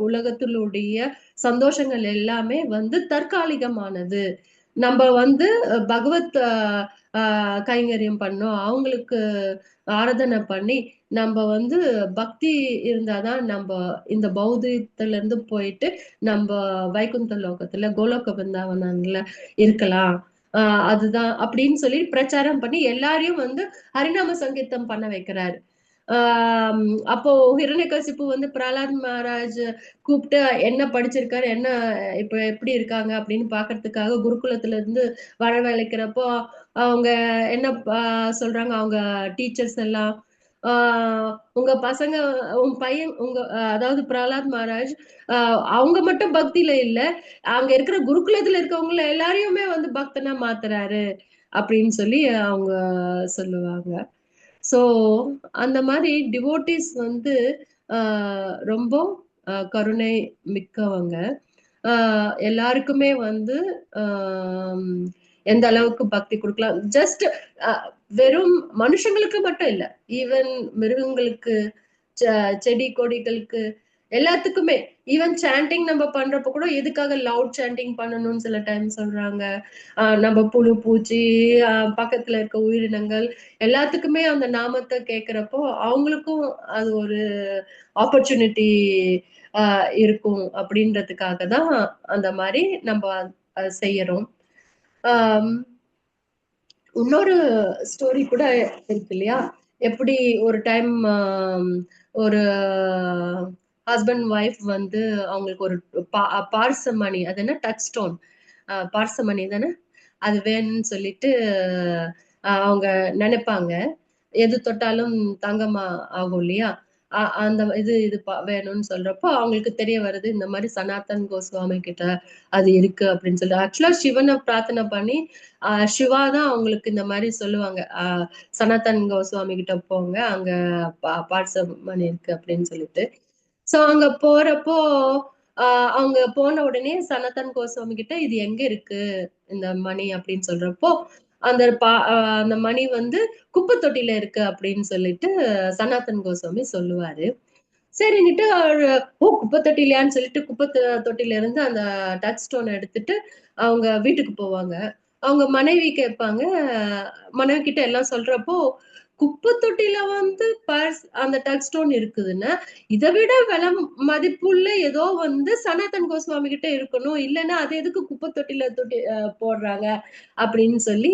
உலகத்திலுடைய சந்தோஷங்கள் எல்லாமே வந்து தற்காலிகமானது. நம்ம வந்து பகவத் கைங்கரியம் பண்ணோம், அவங்களுக்கு ஆராதனை பண்ணி நம்ம வந்து பக்தி இருந்தாதான் நம்ம இந்த பௌதிகத்துல இருந்து போயிட்டு நம்ம வைகுந்த லோகத்துல கோலோக பிருந்தாவனங்கள்ல இருக்கலாம். அதுதான் அப்படின்னு சொல்லி பிரச்சாரம் பண்ணி எல்லாரையும் வந்து ஹரிநாம சங்கீர்த்தம் பண்ண வைக்கிறாரு. அப்போ ஹிரண்யகசிப்பு வந்து பிரகலாத் மகாராஜ் கூப்பிட்டு என்ன படிச்சிருக்காரு, என்ன இப்ப எப்படி இருக்காங்க அப்படின்னு பாக்குறதுக்காக குருகுலத்துல இருந்து வரவழைக்கிறப்போ அவங்க என்ன சொல்றாங்க, அவங்க டீச்சர்ஸ் எல்லாம் உங்க பசங்க, உங்க பையன், உங்க அதாவது பிரகலாத் மகாராஜ் அவங்க மட்டும் பக்தியில இல்ல, அங்க இருக்கிற குருகுலத்துல இருக்கவங்கள எல்லாரையுமே வந்து பக்தனா மாத்துறாரு அப்படின்னு சொல்லி அவங்க சொல்லுவாங்க. சோ அந்த மாதிரி டிவோட்டிஸ் வந்து ரொம்ப கருணை மிக்கவங்க. எல்லாருக்குமே வந்து எந்த அளவுக்கு பக்தி கொடுக்கலாம், ஜஸ்ட் வெறும் மனுஷங்களுக்கு மட்டும் இல்ல, ஈவன் மிருகங்களுக்கு, செடி கொடிகளுக்கு, எல்லாத்துக்குமே. ஈவன் சாண்டிங் நம்ம பண்றப்ப கூட எதுக்காக லவுட் சாண்டிங் பண்ணணும்னு சில டைம் சொல்றாங்க. நம்ம புழு பூச்சி பக்கத்துல இருக்க உயிரினங்கள் எல்லாத்துக்குமே அந்த நாமத்தை கேட்கிறப்போ அவங்களுக்கும் அது ஒரு ஆப்பர்ச்சுனிட்டி இருக்கும் அப்படின்றதுக்காக தான் அந்த மாதிரி நம்ம செய்யறோம். இன்னொரு ஸ்டோரி கூட இருக்கு இல்லையா, எப்படி ஒரு டைம் ஒரு ஹஸ்பண்ட் ஒய்ஃப் வந்து அவங்களுக்கு ஒரு பார்சமணி, அது என்ன டச் ஸ்டோன், பார்சமணி தானே, அது வேணும்னு சொல்லிட்டு அவங்க நினைப்பாங்க, எது தொட்டாலும் தங்கமா ஆகும் இல்லையா. அந்த இது வேணும்னு சொல்றப்போ அவங்களுக்கு தெரிய வருது இந்த மாதிரி சனாதன் கோஸ்வாமி கிட்ட அது இருக்கு அப்படின்னு சொல்லி. ஆக்சுவலா சிவனை பிரார்த்தனை பண்ணி சிவா தான் அவங்களுக்கு இந்த மாதிரி சொல்லுவாங்க, சனாதன் கோஸ்வாமி கிட்ட போங்க, அங்க மணி இருக்கு அப்படின்னு சொல்லிட்டு. சோ அங்க போறப்போ அவங்க போன உடனே சனாதன் கோஸ்வாமி கிட்ட இது எங்க இருக்கு இந்த மணி அப்படின்னு சொல்றப்போ அந்த மணி வந்து குப்பை தொட்டில இருக்கு அப்படின்னு சொல்லிட்டு சனாதன் கோஸ்வாமி சொல்லுவாரு. சரின்னுட்டு ஓ குப்பை தொட்டிலையான்னு சொல்லிட்டு குப்பை தொட்டில இருந்து அந்த டச் ஸ்டோன் எடுத்துட்டு அவங்க வீட்டுக்கு போவாங்க. அவங்க மனைவி கேட்பாங்க, மனைவி கிட்ட எல்லாம் சொல்றப்போ குப்பை தொட்டில வந்து பர்ஸ் அந்த டச் ஸ்டோன் இருக்குதுன்னா இதை விட விலை மதிப்புள்ள ஏதோ வந்து சனாதன் கோஸ்வாமி கிட்ட இருக்கணும், இல்லைன்னா அது எதுக்கு குப்பை தொட்டில போடுறாங்க அப்படின்னு சொல்லி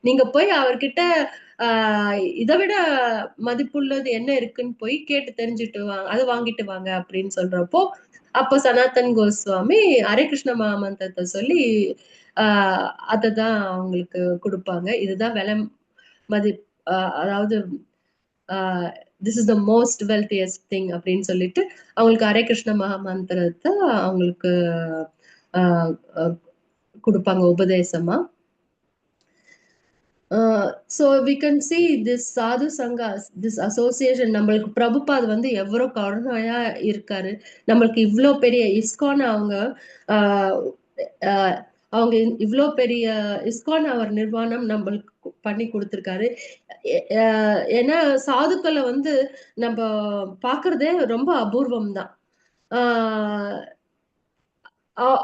நீங்க போய் அவர்கிட்ட இதை விட மதிப்புள்ளது என்ன இருக்குன்னு போய் கேட்டு தெரிஞ்சுட்டு வாங்க, அது வாங்கிட்டு வாங்க அப்படின்னு சொல்றப்போ அப்ப சனாதன் கோஸ்வாமி ஹரே கிருஷ்ண மகாமந்திரத்தை சொல்லி அததான் அவங்களுக்கு கொடுப்பாங்க. இதுதான் விலை மதிப்பு, அதாவது this is the most wealthiest thing அப்படின்னு சொல்லிட்டு அவங்களுக்கு ஹரே கிருஷ்ண மகாமந்திரத்தை அவங்களுக்கு கொடுப்பாங்க உபதேசமா. So we can see this sadhu sanghas, this association. நம்மளுக்கு பிரபுபாத் வந்து எவ்வளவு கருணையா இருக்காரு, நம்மளுக்கு இவ்வளோ பெரிய இஸ்கான் அவங்க இவ்வளோ பெரிய இஸ்கான் அவர் நிர்வாணம் நம்மளுக்கு பண்ணி கொடுத்திருக்காரு. ஏன்னா சாதுக்களை வந்து நம்ம பாக்குறதே ரொம்ப அபூர்வம் தான்.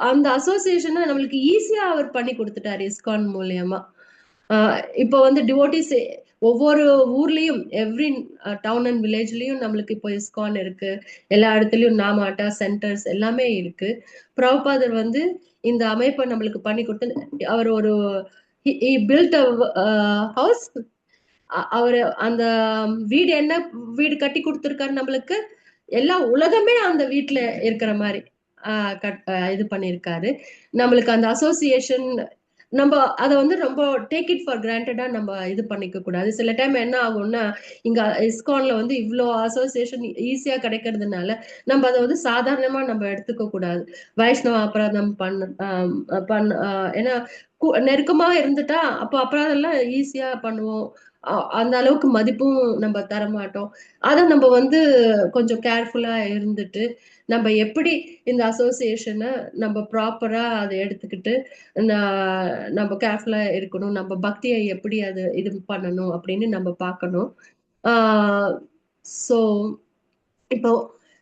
அந்த அசோசியேஷனை நம்மளுக்கு ஈஸியா அவர் பண்ணி கொடுத்துட்டாரு இஸ்கான் மூலியமா. இப்போ வந்து டிவோட்டிஸ் ஒவ்வொரு ஊர்லயும் எவ்ரி டவுன் அண்ட் வில்லேஜ்லயும் நம்மளுக்கு இப்போ இஸ்கான் இருக்கு, எல்லா இடத்துலயும் நாமாட்டா சென்டர்ஸ் எல்லாமே இருக்கு. பிரபுபாதர் வந்து இந்த அமைப்பை நம்மளுக்கு பண்ணி கொடுத்து அவர் ஒரு பில்ட் ஹவுஸ், அவரு அந்த வீடு என்ன வீடு கட்டி கொடுத்திருக்காரு நம்மளுக்கு, எல்லா உலகமே அந்த வீட்டுல இருக்கிற மாதிரி இது பண்ணிருக்காரு. நம்மளுக்கு அந்த அசோசியேஷன் நம்ம அதை வந்து ரொம்ப டேக் இட் ஃபார் கிராண்டடா நம்ம இது பண்ணிக்க கூடாது. சில டைம் என்ன ஆகும்னா இங்க இஸ்கான்ல வந்து இவ்வளோ அசோசியேஷன் ஈஸியா கிடைக்கிறதுனால நம்ம அதை வந்து சாதாரணமா நம்ம எடுத்துக்க கூடாது. வைஷ்ணவ அபராதம் ஏன்னா நெருக்கமா இருந்துட்டா அப்போ அபராதம் எல்லாம் ஈஸியா பண்ணுவோம், அந்த அளவுக்கு மதிப்பும் நம்ம தர மாட்டோம். அதை நம்ம வந்து கொஞ்சம் கேர்ஃபுல்லா இருந்துட்டு நம்ம எப்படி இந்த அசோசியேஷனை நம்ம ப்ராப்பரா அதை எடுத்துக்கிட்டு நம்ம கேர்ஃபுல்லா இருக்கணும், நம்ம பக்தியை எப்படி அது இது பண்ணணும் அப்படின்னு நம்ம பார்க்கணும். சோ இப்போ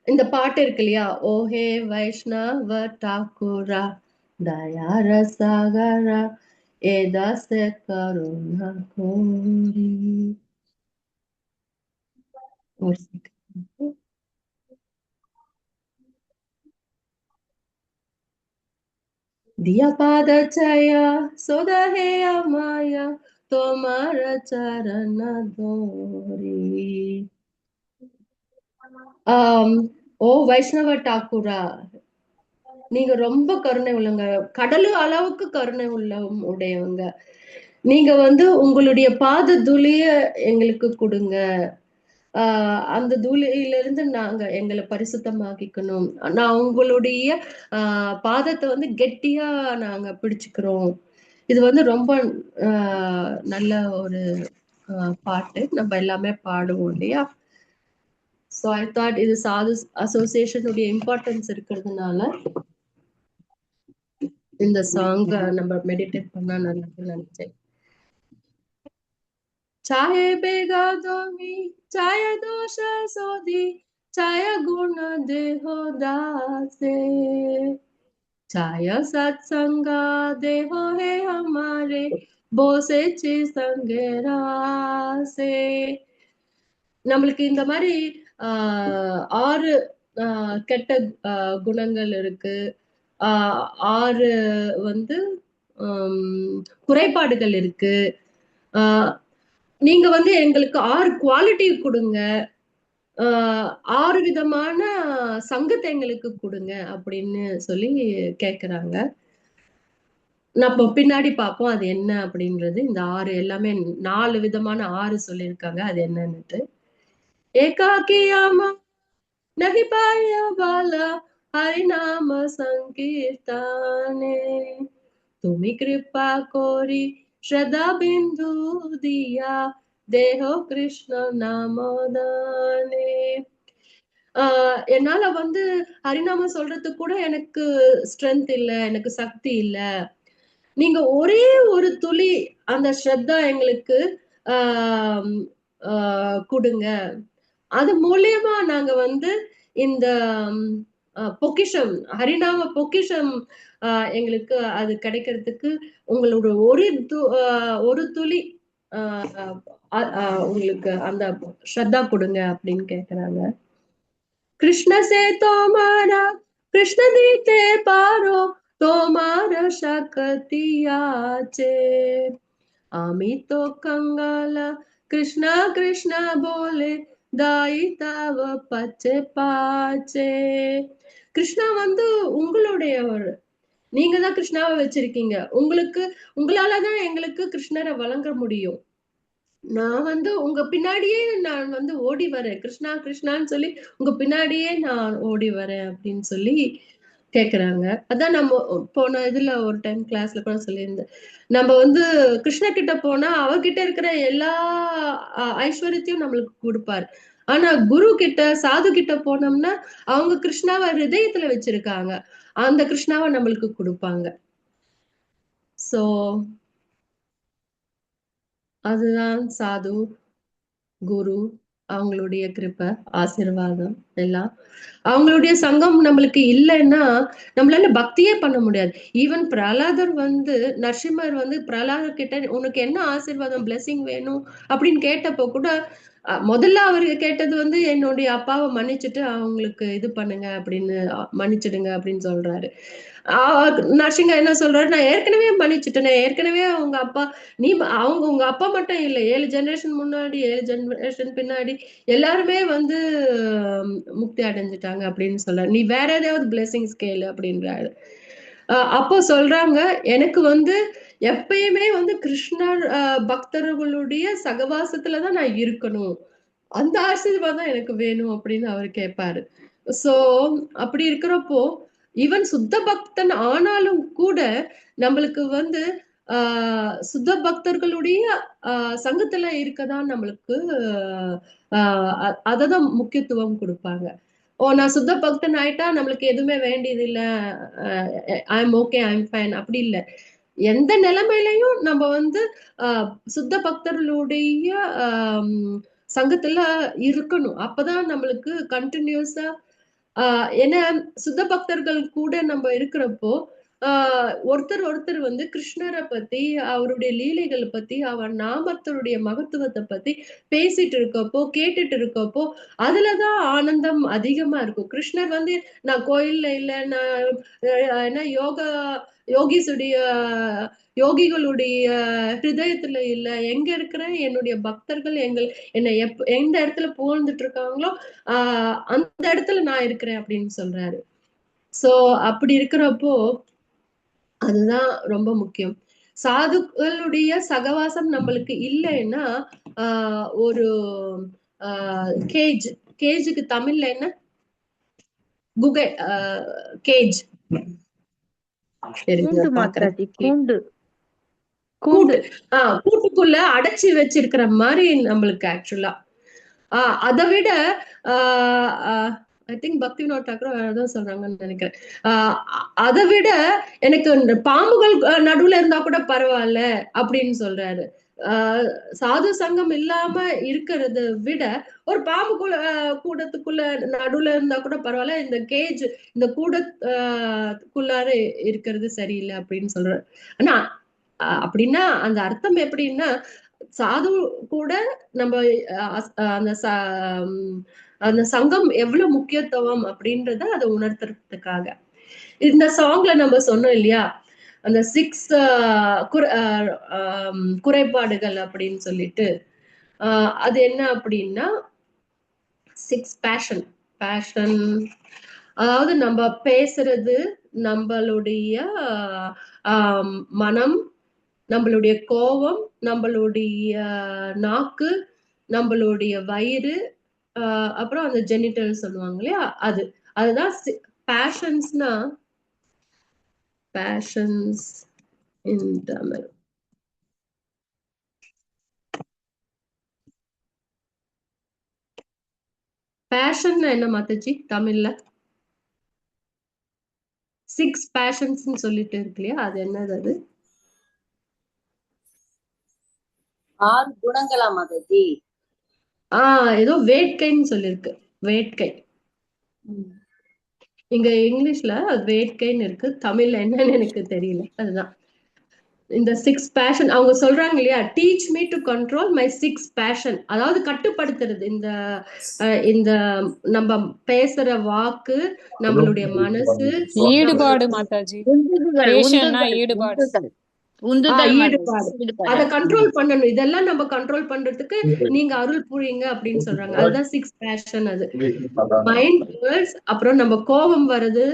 இந்த பாட்டு இருக்கு இல்லையா, ஓஹே வைஷ்ணவ டாக்குரா தயார சாகரா ஏதாச கருணா கோரி. ஒரு second. दिया पादचया सोदा हे अमाया तोमार चरण दोरी. ஓ வைஷ்ணவ டாக்குரா, நீங்க ரொம்ப கருணை உள்ளவங்க, கடலு அளவுக்கு கருணை உடையவங்க. நீங்க வந்து உங்களுடைய பாத துளிய எங்களுக்கு கொடுங்க, அந்த தூளியிலிருந்து நாங்க எங்களை பரிசுத்தமாக்கிக்கணும், நான் உங்களுடைய பாதத்தை வந்து கெட்டியா நாங்க பிடிச்சுக்கிறோம். இது வந்து ரொம்ப நல்ல ஒரு பாட்டு, நம்ம எல்லாமே பாடுவோம் இல்லையா. ஸோ ஐ தாட் இது சாது அசோசியேஷனுடைய இம்பார்ட்டன்ஸ் இருக்கிறதுனால இந்த சாங் நம்ம மெடிடேட் பண்ணா நல்லதுன்னு நினைச்சேன். चाहे बेगादोमी चाहे दोष सोदी चाहे गुण देहो दासे चाहे सत्संगा देहो है हमारे बोसे ची संगेरासे. நம்மளுக்கு இந்த மாதிரி 6 கெட்ட குணங்கள் இருக்கு, 6 வந்து குறைபாடுகள் இருக்கு. நீங்க வந்து எங்களுக்கு 6 குவாலிட்டி கொடுங்க, 6 விதமான சங்கத்தை எங்களுக்கு கொடுங்க அப்படின்னு சொல்லி கேக்குறாங்க. நம்ம பின்னாடி பார்ப்போம் அது என்ன அப்படின்றது. இந்த 6 எல்லாமே 4 விதமான 6 சொல்லியிருக்காங்க, அது என்னன்னுட்டு. ஏகாக்கியாமா नहीं पाया बाला हरिनाम संकीर्तने तुम्ही कृपा कोरी श्रद्धा बिंदु दिया देहो कृष्ण नामोदाने என்னால வந்து ஹரிநாமம் சொல்றதுக்கு கூட எனக்கு ஸ்ட்ரென்த் இல்ல, எனக்கு சக்தி இல்ல. நீங்க ஒரே ஒரு துளி அந்த ஸ்ரத்தா எங்களுக்கு ஆஹ் கொடுங்க. அது மூலியமா நாங்க வந்து இந்த பொக்கிஷம், ஹரிநாம பொக்கிஷம் எங்களுக்கு அது கிடைக்கிறதுக்கு உங்களோட ஒரு துளி உங்களுக்கு அந்த ஸ்ரத்தா கொடுங்க அப்படின்னு கேக்குறாங்க. कृष्ण से तोमारा कृष्ण दीते पारो तोमारा शक्तियाचे आमी तो कंगाला कृष्णा कृष्णा बोले दाई तव पचे पाचे கிருஷ்ணா வந்து உங்களுடையவர். நீங்க தான் கிருஷ்ணாவை வச்சிருக்கீங்க. உங்களாலதான் எங்களுக்கு கிருஷ்ணரை வழங்க முடியும். நான் வந்து உங்க பின்னாடியே நான் வந்து ஓடி வரேன், கிருஷ்ணா கிருஷ்ணான்னு சொல்லி உங்க பின்னாடியே நான் ஓடி வரேன் அப்படின்னு சொல்லி கேக்குறாங்க. அதான் நம்ம போன இதுல ஒரு டைம் கிளாஸ்ல கூட சொல்லியிருந்தேன். நம்ம வந்து கிருஷ்ண கிட்ட போனா அவர்கிட்ட இருக்கிற எல்லா ஐஸ்வர்யத்தையும் நம்மளுக்கு கொடுப்பாரு. ஆனா குரு கிட்ட, சாது கிட்ட போனோம்னா அவங்க கிருஷ்ணாவை ஹிருதயத்துல வச்சிருக்காங்க, அந்த கிருஷ்ணாவை நம்மளுக்கு கொடுப்பாங்க. சோ அதுதான் சாது, குரு, அவங்களுடைய கிருபை, ஆசீர்வாதம் எல்லாம். அவங்களுடைய சங்கம் நம்மளுக்கு இல்லைன்னா நம்மளால பக்தியே பண்ண முடியாது. ஈவன் பிரகலாதர் வந்து, நரசிம்மர் வந்து பிரகலாதர் கிட்ட உனக்கு என்ன ஆசீர்வாதம் பிளெஸிங் வேணும் அப்படின்னு கேட்டப்போ கூட முதல்ல அவருக்கு கேட்டது வந்து என்னுடைய அப்பாவை மன்னிச்சுட்டு அவங்களுக்கு இது பண்ணுங்க அப்படின்னு, மன்னிச்சிடுங்க அப்படின்னு சொல்றாரு. நரசிங்க என்ன சொல்றாரு, நான் ஏற்கனவே மன்னிச்சுட்டேனே, ஏற்கனவே உங்க அப்பா, நீ உங்க அப்பா மட்டும் இல்லை, 7 ஜெனரேஷன் முன்னாடி 7 ஜெனரேஷன் பின்னாடி எல்லாருமே வந்து முக்தி அடைஞ்சிட்டாங்க அப்படின்னு சொல்றாரு. நீ வேற ஏதாவது பிளெஸிங்ஸ் கேளு அப்படின்றாரு. அப்போ சொல்றாங்க, எனக்கு வந்து எப்பயுமே வந்து கிருஷ்ணர் பக்தர்களுடைய சகவாசத்துலதான் நான் இருக்கணும், அந்த ஆசீர்வாதம் எனக்கு வேணும் அப்படின்னு அவர் கேட்பாரு. சோ அப்படி இருக்கிறப்போ ஈவன் சுத்த பக்தன் ஆனாலும் கூட நம்மளுக்கு வந்து சுத்த பக்தர்களுடைய சங்கத்துல இருக்கதான் நம்மளுக்கு அததான் முக்கியத்துவம் கொடுப்பாங்க. ஓ, நான் சுத்த பக்தன் ஆயிட்டா நம்மளுக்கு எதுவுமே வேண்டியது இல்ல, ஐம் ஓகே, ஐம் ஃபைன், அப்படி இல்லை. எந்த நிலைமையிலையும் நம்ம வந்து சுத்த பக்தர்களுடைய சங்கத்துல இருக்கணும். அப்பதான் நம்மளுக்கு கண்டினியூஸா ஏன்னா சுத்த பக்தர்கள் கூட நம்ம இருக்கிறப்போ ஒருத்தர் வந்து கிருஷ்ணரை பத்தி, அவருடைய லீலைகளை பத்தி, அவர் நாமத்தருடைய மகத்துவத்தை பத்தி பேசிட்டு இருக்கப்போ, கேட்டுட்டு இருக்கப்போ அதுலதான் ஆனந்தம் அதிகமா இருக்கும். கிருஷ்ணர் வந்து நான் கோயில்ல இல்ல, நான் என்ன யோகிகளுடைய ஹிருதயத்துல இல்ல, எங்க இருக்கிற என்னுடைய பக்தர்கள் என்னை எந்த இடத்துல புகழ்ந்துட்டு இருக்காங்களோ அந்த இடத்துல நான் இருக்கிறேன் அப்படின்னு சொல்றாரு. சோ அப்படி இருக்கிறப்போ அதுதான் ரொம்ப முக்கியம். சாதுக்களுடைய சகவாசம் நம்மளுக்கு இல்லைன்னா ஒரு கேஜுக்கு தமிழ்ல என்ன, குகை, கேஜ், கூட்டுக்குள்ள அடைச்சி வச்சிருக்கிற மாதிரி நம்மளுக்கு ஆக்சுவலா. அதை விட ஐ திங்க் பக்தி வினோத் தாக்கூர் அதான் சொல்றாங்கன்னு நினைக்கிறேன், அதை விட எனக்கு இந்த பாம்புகள் நடுவுல இருந்தா கூட பரவாயில்ல அப்படின்னு சொல்றாரு. சாது சங்கம் இல்லாம இருக்கிறத விட ஒரு பாம்பு கூடத்துக்குள்ள நடுவுல இருந்தா கூட பரவாயில்ல, இந்த கேஜ், இந்த கூடக்குள்ளார இருக்கிறது சரியில்லை அப்படின்னு சொல்றாரு. ஆனா அப்படின்னா அந்த அர்த்தம் எப்படின்னா, சாது கூட நம்ம அந்த சங்கம் எவ்வளவு முக்கியத்துவம் அப்படின்றத அதை உணர்த்துறதுக்காக. இந்த சாங்ல நம்ம சொன்னோம் இல்லையா, அந்த 6 குறைபாடுகள் அப்படின்னு சொல்லிட்டு, அது என்ன அப்படின்னா 6 பேஷன். அதாவது நம்ம பேசுறது, நம்மளுடைய மனம், நம்மளுடைய கோபம், நம்மளுடைய நாக்கு, நம்மளுடைய வயிறு, அப்புறம் அந்த ஜெனிட்டல் சொல்லுவாங்க இல்லையா, அதுதான் பேஷன்ஸ்னா. பேஷன்ஸ் இன் தமிழ். பேஷன்னா என்ன மாத்தாச்சு தமிழ்ல? 6 பேஷன்ஸ் சொல்லிட்டு இருக்கு இல்லையா, அது என்னது அது? 6 குணங்களா மாதாஜி? ஏதோ வேட்கைன்னு சொல்லிருக்கு. வேட்கை. இங்க இங்கிலீஷ்ல அது வேட்கைன்னு இருக்கு, தமிழ்ல என்னன்னு எனக்கு தெரியல. அதுதான் இந்த 6 பேஷன் அவங்க சொல்றாங்க இல்லையா, teach me to control my 6 passion. அதாவது கட்டுப்படுத்துறது. இந்த நம்ம பேசுற வாக்கு, நம்மளுடைய மனசு, ஈடுபாடு மாதாஜி. உந்துதல் பேஷன்னா உந்துதல் ஈடுபாடு. உந்துதல் உந்துதல் ஈடுபாடு. அத கண்ட்ரோல் பண்ணணும். இதெல்லாம் நம்ம கண்ட்ரோல் பண்றதுக்கு நீங்க அருள் புரியுங்க அப்படின்னு சொல்றாங்க. அதுதான் 6 பேஷன். அது மைண்ட், வேர்ட்ஸ், அப்புறம் நம்ம கோபம் வருது,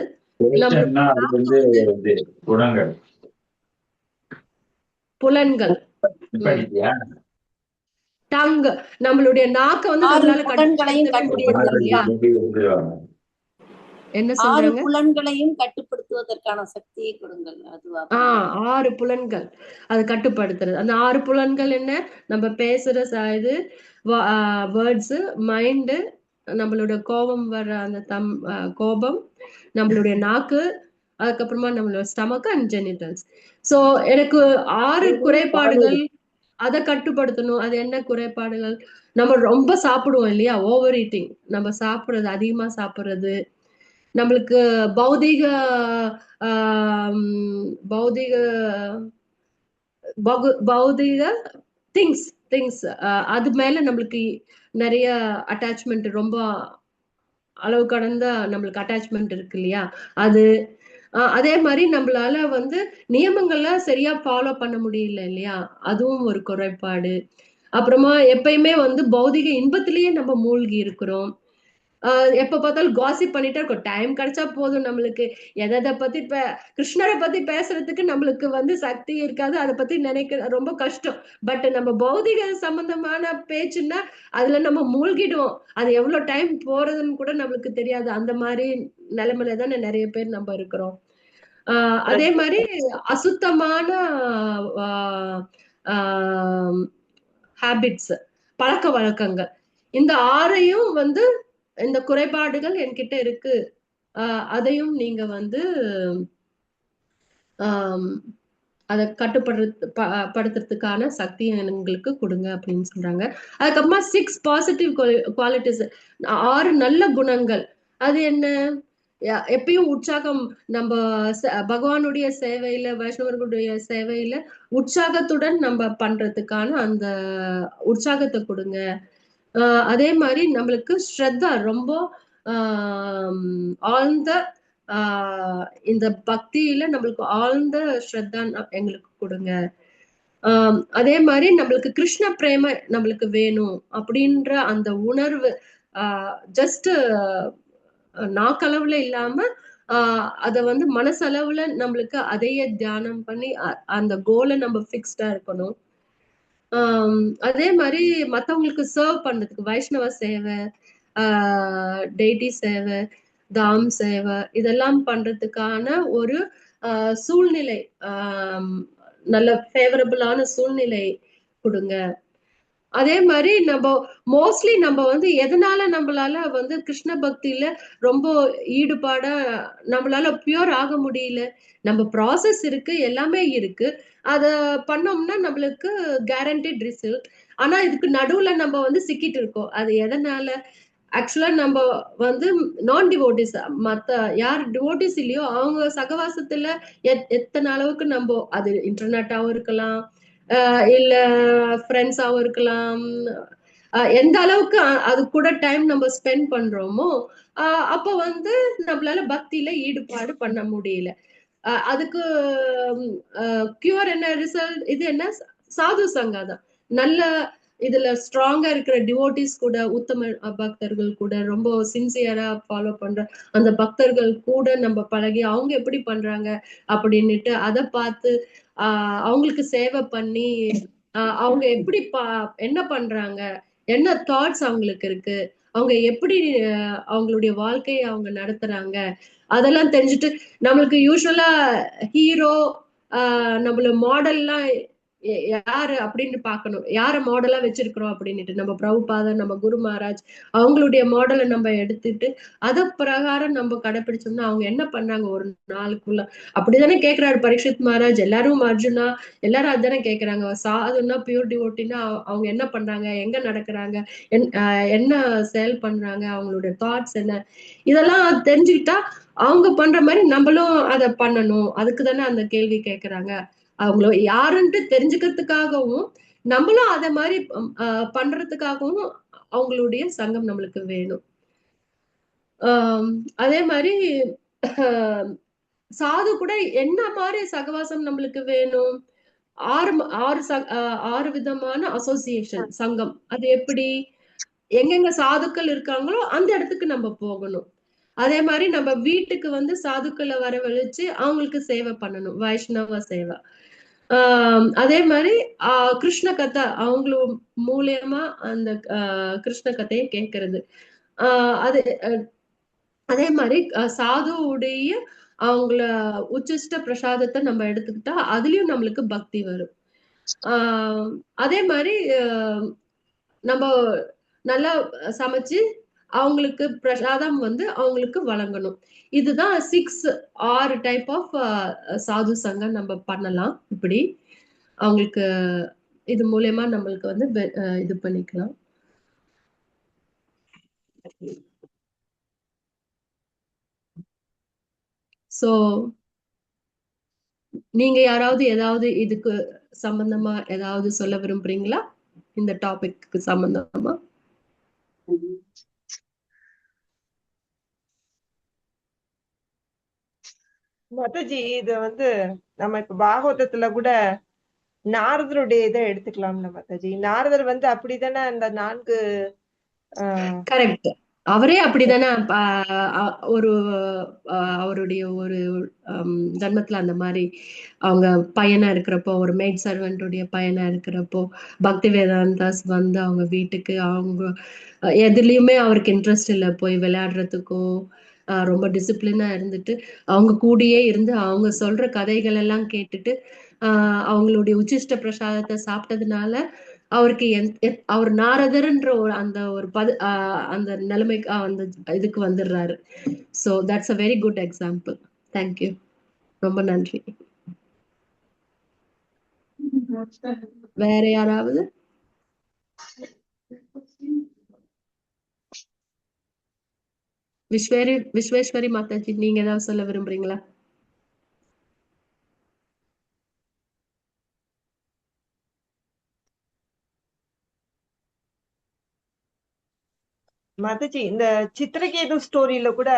குணங்கள், புலன்கள், டங், நம்மளுடைய நாக்க வந்து நம்மளால கட்டுப்படுத்தவே முடியாது இல்லையா. என்ன 6 சொல்றாங்க? புலன்களையும் கட்டுப்படுத்துவதற்கான சக்தியை கொடுங்கள். அதுவா? 6 புலன்கள் அது கட்டுப்படுத்துறது. அந்த 6 புலன்கள் என்ன? நம்ம பேசுற இது வேர்ட்ஸ், மைண்டு, நம்மளோட கோபம் வர அந்த கோபம், நம்மளுடைய நாக்கு, அதுக்கப்புறமா நம்மளோட ஸ்டமக் அண்ட் ஜெனிட்டல்ஸ். சோ எனக்கு 6 குறைபாடுகள், அதை கட்டுப்படுத்தணும். அது என்ன குறைபாடுகள்? நம்ம ரொம்ப சாப்பிடுவோம் இல்லையா, ஓவர் ஈட்டிங். நம்ம சாப்பிடுறது, அதிகமா சாப்பிடுறது, நம்மளுக்கு பௌதிக பௌதிக பௌதிக திங்ஸ் திங்ஸ் அது மேல நம்மளுக்கு நிறைய அட்டாச்மெண்ட், ரொம்ப அளவு கடந்த நம்மளுக்கு அட்டாச்மெண்ட் இருக்கு இல்லையா, அது. அதே மாதிரி நம்மளால வந்து நியமங்கள்ல சரியா ஃபாலோ பண்ண முடியல இல்லையா, அதுவும் ஒரு குறைபாடு. அப்புறமா எப்பயுமே வந்து பௌதிக இன்பத்திலேயே நம்ம மூழ்கி இருக்கிறோம். எப்ப பார்த்தாலும் காசிப் பண்ணிட்டே இருக்கோம். டைம் கிடைச்சா போதும் நம்மளுக்கு எதை பத்தி கிருஷ்ணரை பத்தி பேசுறதுக்கு நம்மளுக்கு வந்து சக்தி இருக்காது, அதை பத்தி நினைக்க ரொம்ப கஷ்டம். பட் நம்ம பௌதிக சம்பந்தமான பேச்சுன்னா அதுல நம்ம மூழ்கிடுவோம். அது எவ்வளவு டைம் போறதுன்னு கூட நம்மளுக்கு தெரியாது. அந்த மாதிரி நிலைமையில தானே நிறைய பேர் நம்ம இருக்கிறோம். அதே மாதிரி அசுத்தமான ஹேபிட்ஸ், பழக்க வழக்கங்கள், இந்த 6ஐயும் வந்து இந்த குறைபாடுகள் என்கிட்ட இருக்கு, அதையும் நீங்க வந்து அதை கட்டுப்படுத்துறதுக்கான சக்தி எங்களுக்கு கொடுங்க அப்படின்னு சொல்றாங்க. அதுக்கப்புறமா 6 பாசிட்டிவ் குவாலிட்டிஸ், 6 நல்ல குணங்கள். அது என்ன? எப்பயும் உற்சாகம், நம்ம பகவானுடைய சேவையில, வைஷ்ணவர்களுடைய சேவையில உற்சாகத்துடன் நம்ம பண்றதுக்கான அந்த உற்சாகத்தை கொடுங்க. அதே மாதிரி நம்மளுக்கு ஸ்ரத்தா, ரொம்ப ஆழ்ந்த இந்த பக்தியில நம்மளுக்கு ஆழ்ந்த ஸ்ரத்தா எங்களுக்கு கொடுங்க. அதே மாதிரி நம்மளுக்கு கிருஷ்ண பிரேம நம்மளுக்கு வேணும் அப்படின்ற அந்த உணர்வு ஜஸ்ட் நாக்களவுல இல்லாம அத வந்து மனசளவுல நம்மளுக்கு அதையே தியானம் பண்ணி அந்த கோலை நம்ம ஃபிக்ஸ்டா இருக்கணும். அதே மாதிரி மத்தவங்களுக்கு சர்வ் பண்றதுக்கு வைஷ்ணவ சேவை, டெய்டி சேவை, தாம் சேவை, இதெல்லாம் பண்றதுக்கான ஒரு சூழ்நிலை, நல்ல ஃபேவரபிளான சூழ்நிலை கொடுங்க. அதே மாதிரி நம்ம மோஸ்ட்லி நம்ம வந்து எதனால நம்மளால வந்து கிருஷ்ண பக்தியில ரொம்ப ஈடுபாட நம்மளால பியூர் ஆக முடியல? நம்ம ப்ராசஸ் இருக்கு, எல்லாமே இருக்கு, அத பண்ணோம்னா நம்மளுக்கு கேரண்டட் ரிசல்ட். ஆனா இதுக்கு நடுவுல நம்ம வந்து சிக்கிட்டு இருக்கோம். அது எதனால? ஆக்சுவலா நம்ம வந்து நான் டிவோட்டிஸ், மத்த யார் டிவோட்டிஸ் இல்லையோ அவங்க சகவாசத்துல எத்தனை அளவுக்கு நம்ம, அது இன்டர்நெட்டாவும் இருக்கலாம், இல்ல ஃப்ரெண்ட்ஸாவும் இருக்கலாம், எந்த அளவுக்கு அது கூட டைம் நம்ம ஸ்பெண்ட் பண்றோமோ அப்ப வந்து நம்மளால பக்தியில ஈடுபாடு பண்ண முடியல. அதுக்கு கியூர் என்ன, ரிசல்ட் இது என்ன? சாது சங்கா தான். நல்ல இதுல ஸ்ட்ராங்கா இருக்கிற டிவோட்டிஸ் கூட, உத்தம பக்தர்கள் கூட, ரொம்ப சின்சியரா ஃபாலோ பண்ற அந்த பக்தர்கள் கூட நம்ம பழகி அவங்க எப்படி பண்றாங்க அப்படின்னுட்டு அதை பார்த்து அவங்களுக்கு சேவை பண்ணி அவங்க எப்படி என்ன பண்றாங்க, என்ன தாட்ஸ் அவங்களுக்கு இருக்கு, அவங்க எப்படி அவங்களுடைய வாழ்க்கையை அவங்க நடத்துறாங்க, அதெல்லாம் தெரிஞ்சுட்டு நம்மளுக்கு யூஸ்வலா ஹீரோ நம்மள மாடல்லாம் யாரு அப்படின்னு பார்க்கணும், யார மாடலா வச்சிருக்கிறோம் அப்படின்னுட்டு. நம்ம பிரபுபாதர், நம்ம குரு மகாராஜ், அவங்களுடைய மாடலை நம்ம எடுத்துட்டு அத பிரகாரம் நம்ம கடைபிடிச்சோம்னா அவங்க என்ன பண்ணாங்க ஒரு நாளுக்குள்ள அப்படிதானே கேக்குறாரு பரீட்சித் மகாராஜ். எல்லாரும் அர்ஜுனா எல்லாரும் அதுதானே கேக்குறாங்க. சாதுன்னா பியூர் டிவோட்டினா அவங்க என்ன பண்றாங்க, எங்க நடக்கிறாங்க, என்ன செயல் பண்றாங்க, அவங்களுடைய தாட்ஸ் என்ன, இதெல்லாம் தெரிஞ்சுக்கிட்டா அவங்க பண்ற மாதிரி நம்மளும் அதை பண்ணணும். அதுக்கு தானே அந்த கேள்வி கேக்குறாங்க. அவங்கள யாருன்ட்டு தெரிஞ்சுக்கிறதுக்காகவும் நம்மளும் அத மாதிரி பண்றதுக்காகவும் அவங்களுடைய சங்கம் நம்மளுக்கு வேணும். அதே மாதிரி சாது கூட என்ன மாதிரி சகவாசம் நம்மளுக்கு வேணும்? ஆறு ஆறு ஆறு விதமான அசோசியேஷன் சங்கம். அது எப்படி? எங்கெங்க சாதுக்கள் இருக்காங்களோ அந்த இடத்துக்கு நம்ம போகணும். அதே மாதிரி நம்ம வீட்டுக்கு வந்து சாதுக்களை வரவழைச்சு அவங்களுக்கு சேவை பண்ணணும், வைஷ்ணவ சேவை. அதே மாதிரி கிருஷ்ண கதை அவங்களும் மூலியமா அந்த கிருஷ்ண கதையை கேட்கறது. அது அதே மாதிரி சாதுவுடைய அவங்கள உச்சிஷ்ட பிரசாதத்தை நம்ம எடுத்துக்கிட்டா அதுலயும் நம்மளுக்கு பக்தி வரும். அதே மாதிரி நம்ம நல்லா சமைச்சு அவங்களுக்கு பிரசாதம் வந்து அவங்களுக்கு வழங்கணும். இதுதான் 6 டைப் ஆஃப் சாது சங்கம் நம்ம பண்ணலாம். இப்படி அவங்களுக்கு இது மூலயமா நம்மளுக்கு வந்து இது பண்ணிக்கலாம். சோ நீங்க யாராவது ஏதாவது இதுக்கு சம்பந்தமா ஏதாவது சொல்ல விரும்புறீங்களா? இந்த டாபிக்கு சம்பந்தமா? மாதாஜி, இது வந்து நம்ம இப்ப பாகவதத்துல கூட நாரதருடைய இதை எடுத்துக்கலாம்ல மாதாஜி. நாரதர் வந்து அப்படித்தானே அந்த 4 கரெக்ட். அவரே அப்படித்தானே ஒரு அவருடைய ஒரு ஜன்மத்துல அந்த மாதிரி அவங்க பையனா இருக்கிறப்போ, ஒரு மேட் சர்வெண்டுடைய பையனா இருக்கிறப்போ பக்தி வேதாந்தாஸ் வந்து அவங்க வீட்டுக்கு, அவங்க எதுலயுமே அவருக்கு இன்ட்ரெஸ்ட் இல்லை, போய் விளையாடுறதுக்கோ ரொம்ப டிசிப்ளினா இருந்துட்டு அவங்க கூடயே இருந்து அவங்க சொல்ற கதைகள் எல்லாம் கேட்டுட்டு அவங்களுடைய உச்சிஷ்ட பிரசாதத்தை சாப்பிட்டதுனால அவருக்கு அவர் நாரதர்ன்ற ஒரு அந்த ஒரு அந்த நிலைமைக்கு அந்த இதுக்கு வந்துடுறாரு. So that's a very good example. Thank you, ரொம்ப நன்றி. வேற யாராவது? விஸ்வேஸ்வரி மாதாஜி, நீங்க ஏதாவது சொல்ல விரும்புறீங்களா? மாதாஜி, இந்த சித்திரகேது ஸ்டோரியில கூட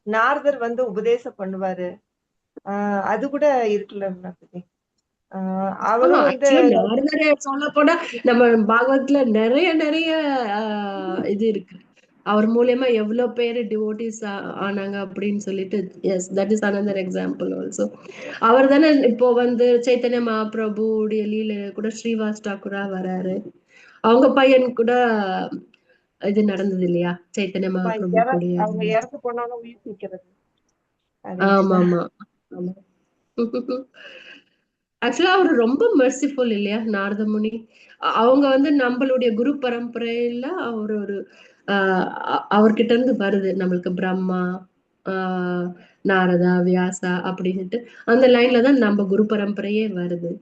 நாரதர் வந்து உபதேசம் பண்ணுவாரு. அது கூட இருக்குல்ல மாதாஜி. அவரும் வந்து நாரதரை சொல்ல போனா நம்ம பாகவத்ல நிறைய நிறைய இது இருக்கு. அவர் மூலியமா எவ்வளவு பேரு டிவோட்டிஸ் ஆனாங்க அப்படின்னு சொல்லிட்டு. Yes, that is another example also. அவர் தானே இப்போ வந்து சைத்தன்ய மகாபிரபு உடைய லீல கூட ஸ்ரீவாஸ் டாக்குரா வராரு. அவங்க பையன் கூட இது நடந்தது இல்லையா, சைத்தன்ய மகாபிரபு கூட. அவங்க இறந்து போனாலும் உயிர் பிடிக்கிறது. ஆமா ஆமா ஆமா. ஆக்சுவலா அவரு ரொம்ப மெர்சிஃபுல் இல்லையா நாரத முனி. அவங்க வந்து நம்மளுடைய குரு பரம்பரையில அவர் ஒரு அவர்கிட்ட இருந்து வருது நம்மளுக்கு பிரம்மா, நாரதா, வியாசா அப்படின்ட்டு அந்த லைன்ல தான் நம்ம குரு பரம்பரையே வருது.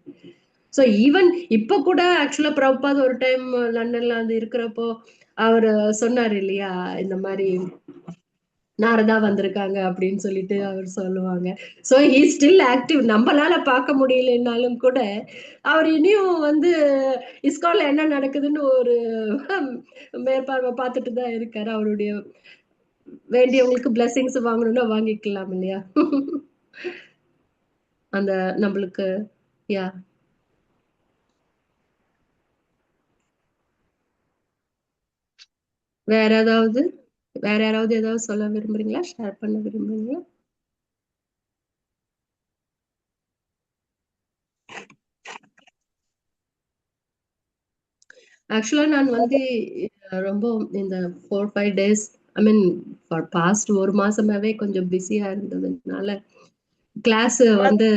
சோ ஈவன் இப்ப கூட ஆக்சுவலா பிரபுபாத் ஒரு டைம் லண்டன்ல வந்து இருக்கிறப்போ அவர் சொன்னாரு இல்லையா, இந்த மாதிரி நாரதா வந்திருக்காங்க அப்படின்னு சொல்லிட்டு அவர் சொல்லுவாங்க. So he still active. நம்மளால பார்க்க முடியலன்னாலும் கூட அவர் இனியும் வந்து இஸ்கான்ல என்ன நடக்குதுன்னு ஒரு மேற்பார்வை பார்த்துட்டு தான் இருக்காரு. அவருடைய வேண்டியவங்களுக்கு பிளெஸிங்ஸ் வாங்கணும்னா வாங்கிக்கலாம் இல்லையா. அந்த நம்மளுக்கு யா வேற யாராவது ஏதாவது சொல்ல விரும்புறீங்களா, ஷேர் பண்ண விரும்புறீங்களா? ஆக்சுவலா நான் வந்து ரொம்ப இந்த 4-5 days, I mean for past ஒரு மாசமாவே கொஞ்சம் பிஸியா இருந்ததுனால கிளாஸ் வந்து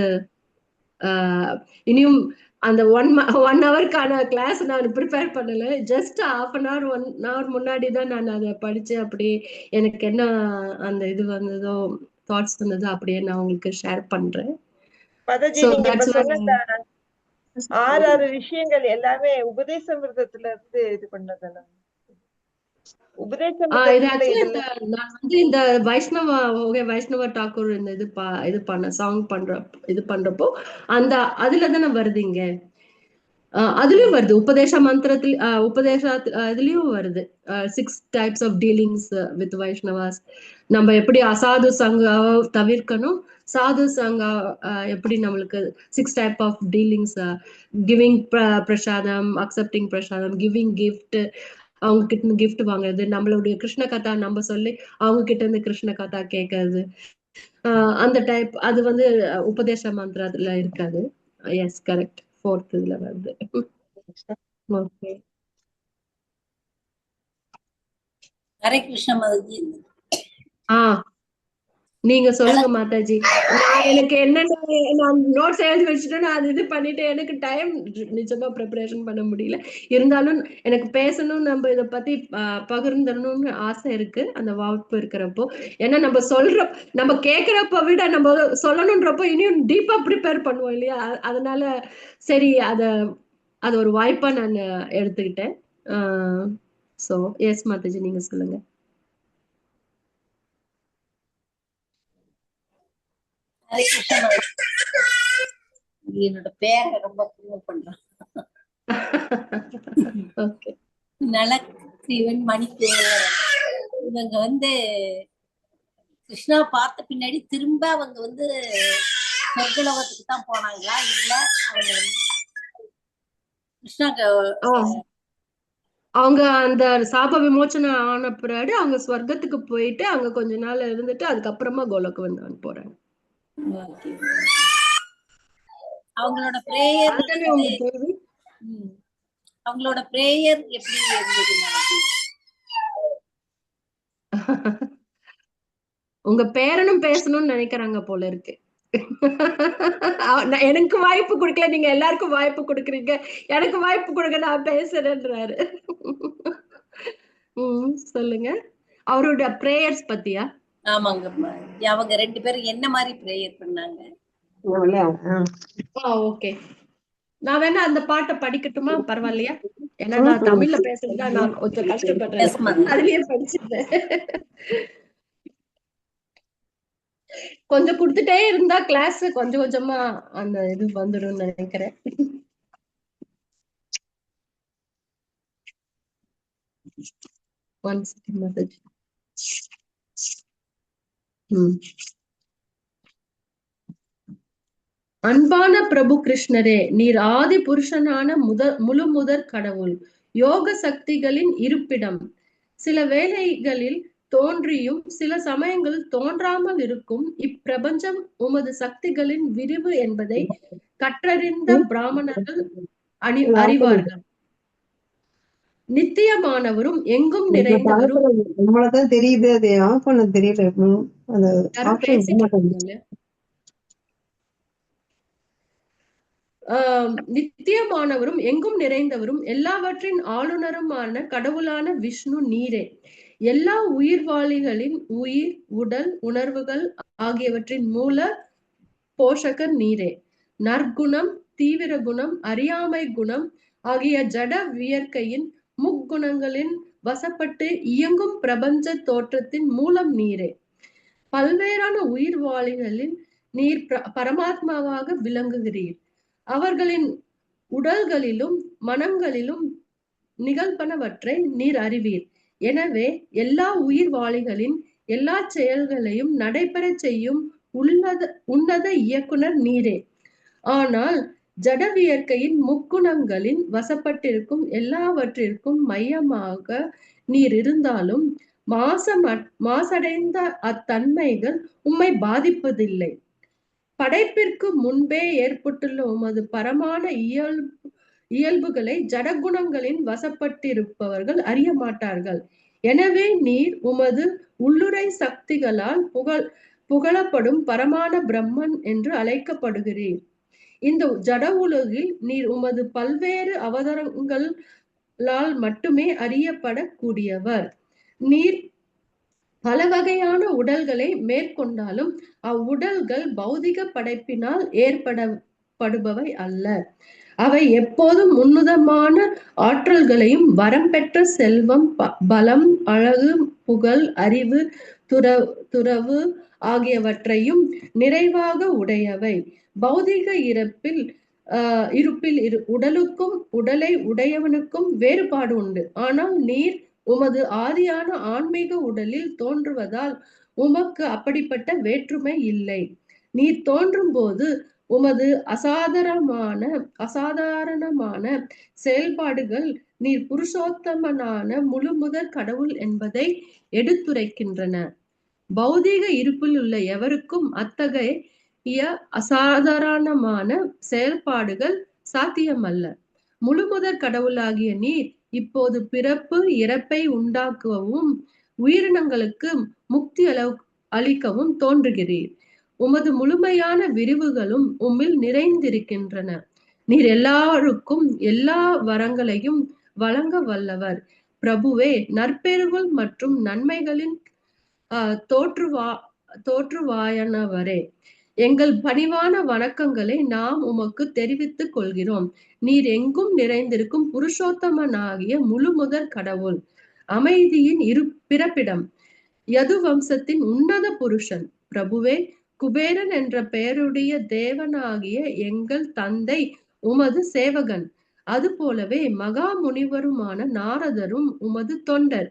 இனியும் அந்த 1 hourக்கான கிளாஸ் நான் ப்ரிப்பேர் பண்ணல. ஜஸ்ட் 1/2 hour 1 hour முன்னாடி தான் நான் அதை படிச்சு அப்படியே எனக்கு என்ன அந்த இது வந்ததோ தாட்ஸ் வந்ததோ அப்படியே நான் உங்களுக்கு ஷேர் பண்றேன். மாதாஜி So நீங்க இப்ப that's சொன்ன what இந்த 6 விஷயங்கள் எல்லாமே உபதேசமிர்தத்துல இருந்து இது பண்ணதானே? இது உபதேசமிர்தத்துல ஆக்சுவலி இதெல்லாம் நான் வந்து இந்த வைஷ்ணவ டாக்கூர் இந்த இது பண்ண சாங் பண்றப்போ அந்த அதுலதானே வருதுங்க. அதுலயும் வருது உபதேச மந்திரத்துல இதுலயும் வருது 6 types of dealings with Vaishnavas. நம்ம எப்படி அசாது சங்கா தவிர்க்கணும், சாது சங்கா எப்படி நம்மளுக்கு 6 type of dealings, கிவிங் பிரசாதம், அக்செப்டிங் பிரசாதம், கிவிங் கிஃப்ட், அவங்க கிட்ட இருந்து கிஃப்ட் வாங்குறது, நம்மளுடைய கிருஷ்ண கதா நம்ம சொல்லி அவங்க கிட்ட இருந்து கிருஷ்ண கதா கேட்கறது, அந்த டைப் அது வந்து உபதேச மந்திரத்துல இருக்காது. எஸ் கரெக்ட், 4th இதுல வருது. ஓகே, ஹரே கிருஷ்ண மாதாஜி. நீங்க சொல்லுங்க மாதாஜி. எனக்கு என்னென்ன நான் நோட்ஸ் எழுதி வச்சுட்டேன், நான் இது பண்ணிட்டு எனக்கு டைம் நிஜமா ப்ரிப்பரேஷன் பண்ண முடியல. இருந்தாலும் எனக்கு பேசணும், நம்ம இதை பத்தி பகிர்ந்துடணும்னு ஆசை இருக்கு அந்த வாய்ப்பு இருக்கிறப்போ. ஏன்னா நம்ம கேட்கிறப்ப விட நம்ம சொல்லணுன்றப்போ இனியும் டீப்பா ப்ரிப்பேர் பண்ணுவோம் இல்லையா? அதனால சரி அது ஒரு வாய்ப்பா நான் எடுத்துக்கிட்டேன். சோ எஸ் மாதாஜி, நீங்க சொல்லுங்க. ஹரே கிருஷ்ண மாதாஜி. என்னோட பேரை ரொம்ப ப்ரூவ் பண்றேன். ஓகே, நலக்கிரீவன் மணித்தேவர். இவங்க வந்து கிருஷ்ணா பார்த்த பின்னாடி திரும்ப அவங்க வந்து சொர்க்கலோகத்துக்கு தான் போனாங்களா, இல்ல அவங்க கிருஷ்ணாக்கு அவங்க அந்த சாப விமோச்சனம் ஆன பிறகு அவங்க ஸ்வர்க்கத்துக்கு போயிட்டு அங்க கொஞ்ச நாள் இருந்துட்டு அதுக்கப்புறமா கோலோக்கு வந்து போறாங்க. அவங்களோட பிரேயர் அதுதானே உங்க கேள்வி? அவங்களோட பிரேயர் எப்படி இருந்தது மாதாஜி? உங்க பேரனும் பேசணும்னு நினைக்கிறாங்க போல இருக்கு. எனக்கு வாய்ப்பு கொடுக்கல, நீங்க எல்லாருக்கும் வாய்ப்பு கொடுக்குறீங்க, எனக்கு வாய்ப்பு கொடுக்க, நான் பேசுறேன்றாரு. சொல்லுங்க, அவரோட பிரேயர்ஸ் பத்தியா? ஆமாங்க, அவங்க 2 பேரும் என்ன மாதிரி பிரேயர் பண்ணாங்க? ஓகே, நான் வேணா அந்த பாட்டை படிக்கட்டுமா? பரவாயில்லையா? ஏன்னா நான் தமிழ்ல பேசுறதா நான் கொஞ்சம் கஷ்டப்படுறேன், அதுலயே படிச்சிருந்தேன். கொஞ்சம் கொடுத்துட்டே இருந்தா கிளாஸ் கொஞ்சம் கொஞ்சமா அந்த இது வந்துடும் நினைக்கிறேன். அன்பான பிரபு கிருஷ்ணரே, நீர் ஆதி புருஷனான முழுமுதற் கடவுள், யோக சக்திகளின் இருப்பிடம். சில வேளைகளில் தோன்றியும் சில சமயங்களில் தோன்றாமல் இருக்கும் இப்பிரபஞ்சம் உமது சக்திகளின் விரிவு என்பதை கற்றறிந்த பிராமணர்கள் அறிவார்கள். நித்தியமானவரும் எங்கும் நிறைந்தவரும் தெரியுது, அது ஆஃப் பண்ண தெரியல. நித்தியமானவரும் எங்கும் நிறைந்தவரும் எல்லாவற்றின் ஆளுநருமான கடவுளான விஷ்ணு நீரே. எல்லா உயிர்வாளிகளின் உயிர், உடல், உணர்வுகள் ஆகியவற்றின் மூல போஷகர் நீரே. நற்குணம், தீவிர குணம், அறியாமை குணம் ஆகிய ஜட வியற்கையின் முக்குணங்களின் வசப்பட்டு இயங்கும் பிரபஞ்ச தோற்றத்தின் மூலம் நீரே. பல்வேறான உயிர்வாளிகளில் நீர் பரமாத்மாவாக விளங்குகிறீர். அவர்களின் உடல்களிலும் மனங்களிலும் நிகழ்பனவற்றை நீர் அறிவீர். எனவே எல்லா உயிர்வாளிகளின் எல்லா செயல்களையும் நடைபெற செய்யும் உன்னத இயக்குனர் நீரே. ஆனால் ஜடவியற்கையின் முக்குணங்களின் வசப்பட்டிருக்கும் எல்லாவற்றிற்கும் மையமாக நீர் இருந்தாலும் மாசடைந்த அத்தன்மைகள் உம்மை பாதிப்பதில்லை. படைப்பிற்கு முன்பே ஏற்பட்டுள்ள உமது பரமான இயல்புகளை ஜடகுணங்களின் வசப்பட்டிருப்பவர்கள் அறிய மாட்டார்கள். எனவே நீர் உமது உள்ளுரை சக்திகளால் புகழப்படும் பரமான பிரம்மன் என்று அழைக்கப்படுகிறீர். இந்த ஜட உலகில் நீர் உமது பல்வேறு அவதாரங்களால் மட்டுமே அறியப்படக்கூடியவர். நீர் பல வகையான உடல்களை மேற்கொண்டாலும் அவ்வுடல்கள் பௌதிக படைப்பினால் ஏற்படப்படுபவை அல்ல. அவை எப்போதும் உன்னதமான ஆற்றல்களையும் வரம் பெற்ற செல்வம், பலம், அழகு, புகழ், அறிவு, துறவு ஆகியவற்றையும் நிறைவாக உடையவை. பௌதிக இருப்பில் உடலுக்கும் உடலை உடையவனுக்கும் வேறுபாடு உண்டு. ஆனால் நீர் உமது ஆதியான ஆன்மீக உடலில் தோன்றுவதால் உமக்கு அப்படிப்பட்ட வேற்றுமை இல்லை. நீர் தோன்றும் போது உமது அசாதாரணமான செயல்பாடுகள் நீர் புருஷோத்தமனான முழுமுதற் கடவுள் என்பதை எடுத்துரைக்கின்றன. பௌதீக இருப்பில் உள்ள எவருக்கும் அத்தகைய அசாதாரணமான செயல்பாடுகள் சாத்தியமல்ல. முழுமுதற் கடவுளாகிய நீர் இப்போது பிறப்பு இறப்பை உண்டாக்கவும் உயிரினங்களுக்கு முக்தி அளிக்கவும் தோன்றுகிறீர். உமது முழுமையான விரிவுகளும் உம்மில் நிறைந்திருக்கின்றன. நீர் எல்லாருக்கும் எல்லா வரங்களையும் வழங்க வல்லவர். பிரபுவே, நற்பெருகள் மற்றும் நன்மைகளின் தோற்றுவாயனவரே, எங்கள் பணிவான வணக்கங்களை நாம் உமக்கு தெரிவித்துக் கொள்கிறோம். நீர் எங்கும் நிறைந்திருக்கும் புருஷோத்தமனாகிய முழுமுதற் கடவுள், அமைதியின் பிறப்பிடம், யது வம்சத்தின் உன்னத புருஷன். பிரபுவே, குபேரன் என்ற பெயருடைய தேவனாகிய எங்கள் தந்தை உமது சேவகன். அது போலவே மகா முனிவருமான நாரதரும் உமது தொண்டர்.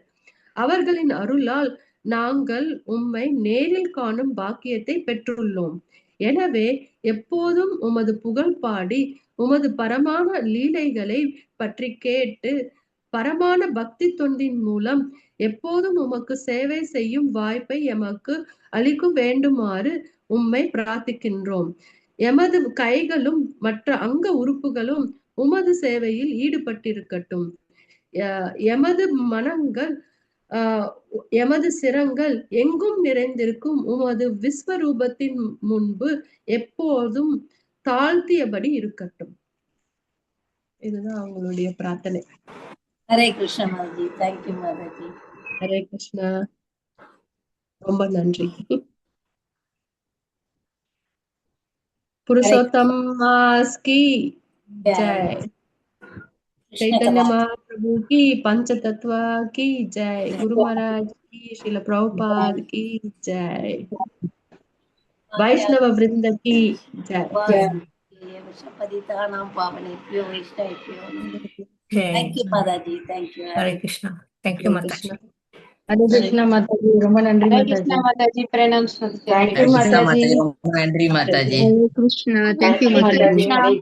அவர்களின் அருளால் நாங்கள் உம்மை நேரில் காணும் பாக்கியத்தை பெற்றுள்ளோம். எனவே எப்போதும் உமது புகழ் பாடி உமது பரமான லீலைகளை பற்றி கேட்டு பரமான பக்தி தொண்டின் மூலம் எப்போதும் உமக்கு சேவை செய்யும் வாய்ப்பை எமக்கு அளிக்க வேண்டுமாறு உம்மை பிரார்த்திக்கின்றோம். எமது கைகளும் மற்ற அங்க உறுப்புகளும் உமது சேவையில் ஈடுபட்டிருக்கட்டும். எமது மனங்கள் எமது சிரங்கள் எங்கும் நிறைந்திருக்கும் உமது விஸ்வரூபத்தின் முன்பு எப்போதும் தாழ்த்தியபடி இருக்கட்டும். இதுதான் அவங்களுடைய பிரார்த்தனை. ஹரே கிருஷ்ணா மாதாஜி. தேங்க்யூ மாதாஜி. ஹரே கிருஷ்ணா. ரொம்ப நன்றி. புருஷோத்தம் மாஸ் கி ஜெய். चैतन्य महाप्रभु की पंच तत्व की जय. गुरु महाराज की, श्रील प्रभुपाद की जय. वैष्णव वृंद की जय. पतितानां पावनेभ्यो वैष्णवेभ्यो थैंक यू माताजी. Thank you. Hare Krishna. Thank you माताजी. हरे कृष्णा माताजी. ரொம்ப நன்றி மாதாஜி. மாதாஜி பிரணாம். थैंक यू माताजी. ரொம்ப நன்றி மாதாஜி. ஹரே கிருஷ்ணா. थैंक यू माताजी.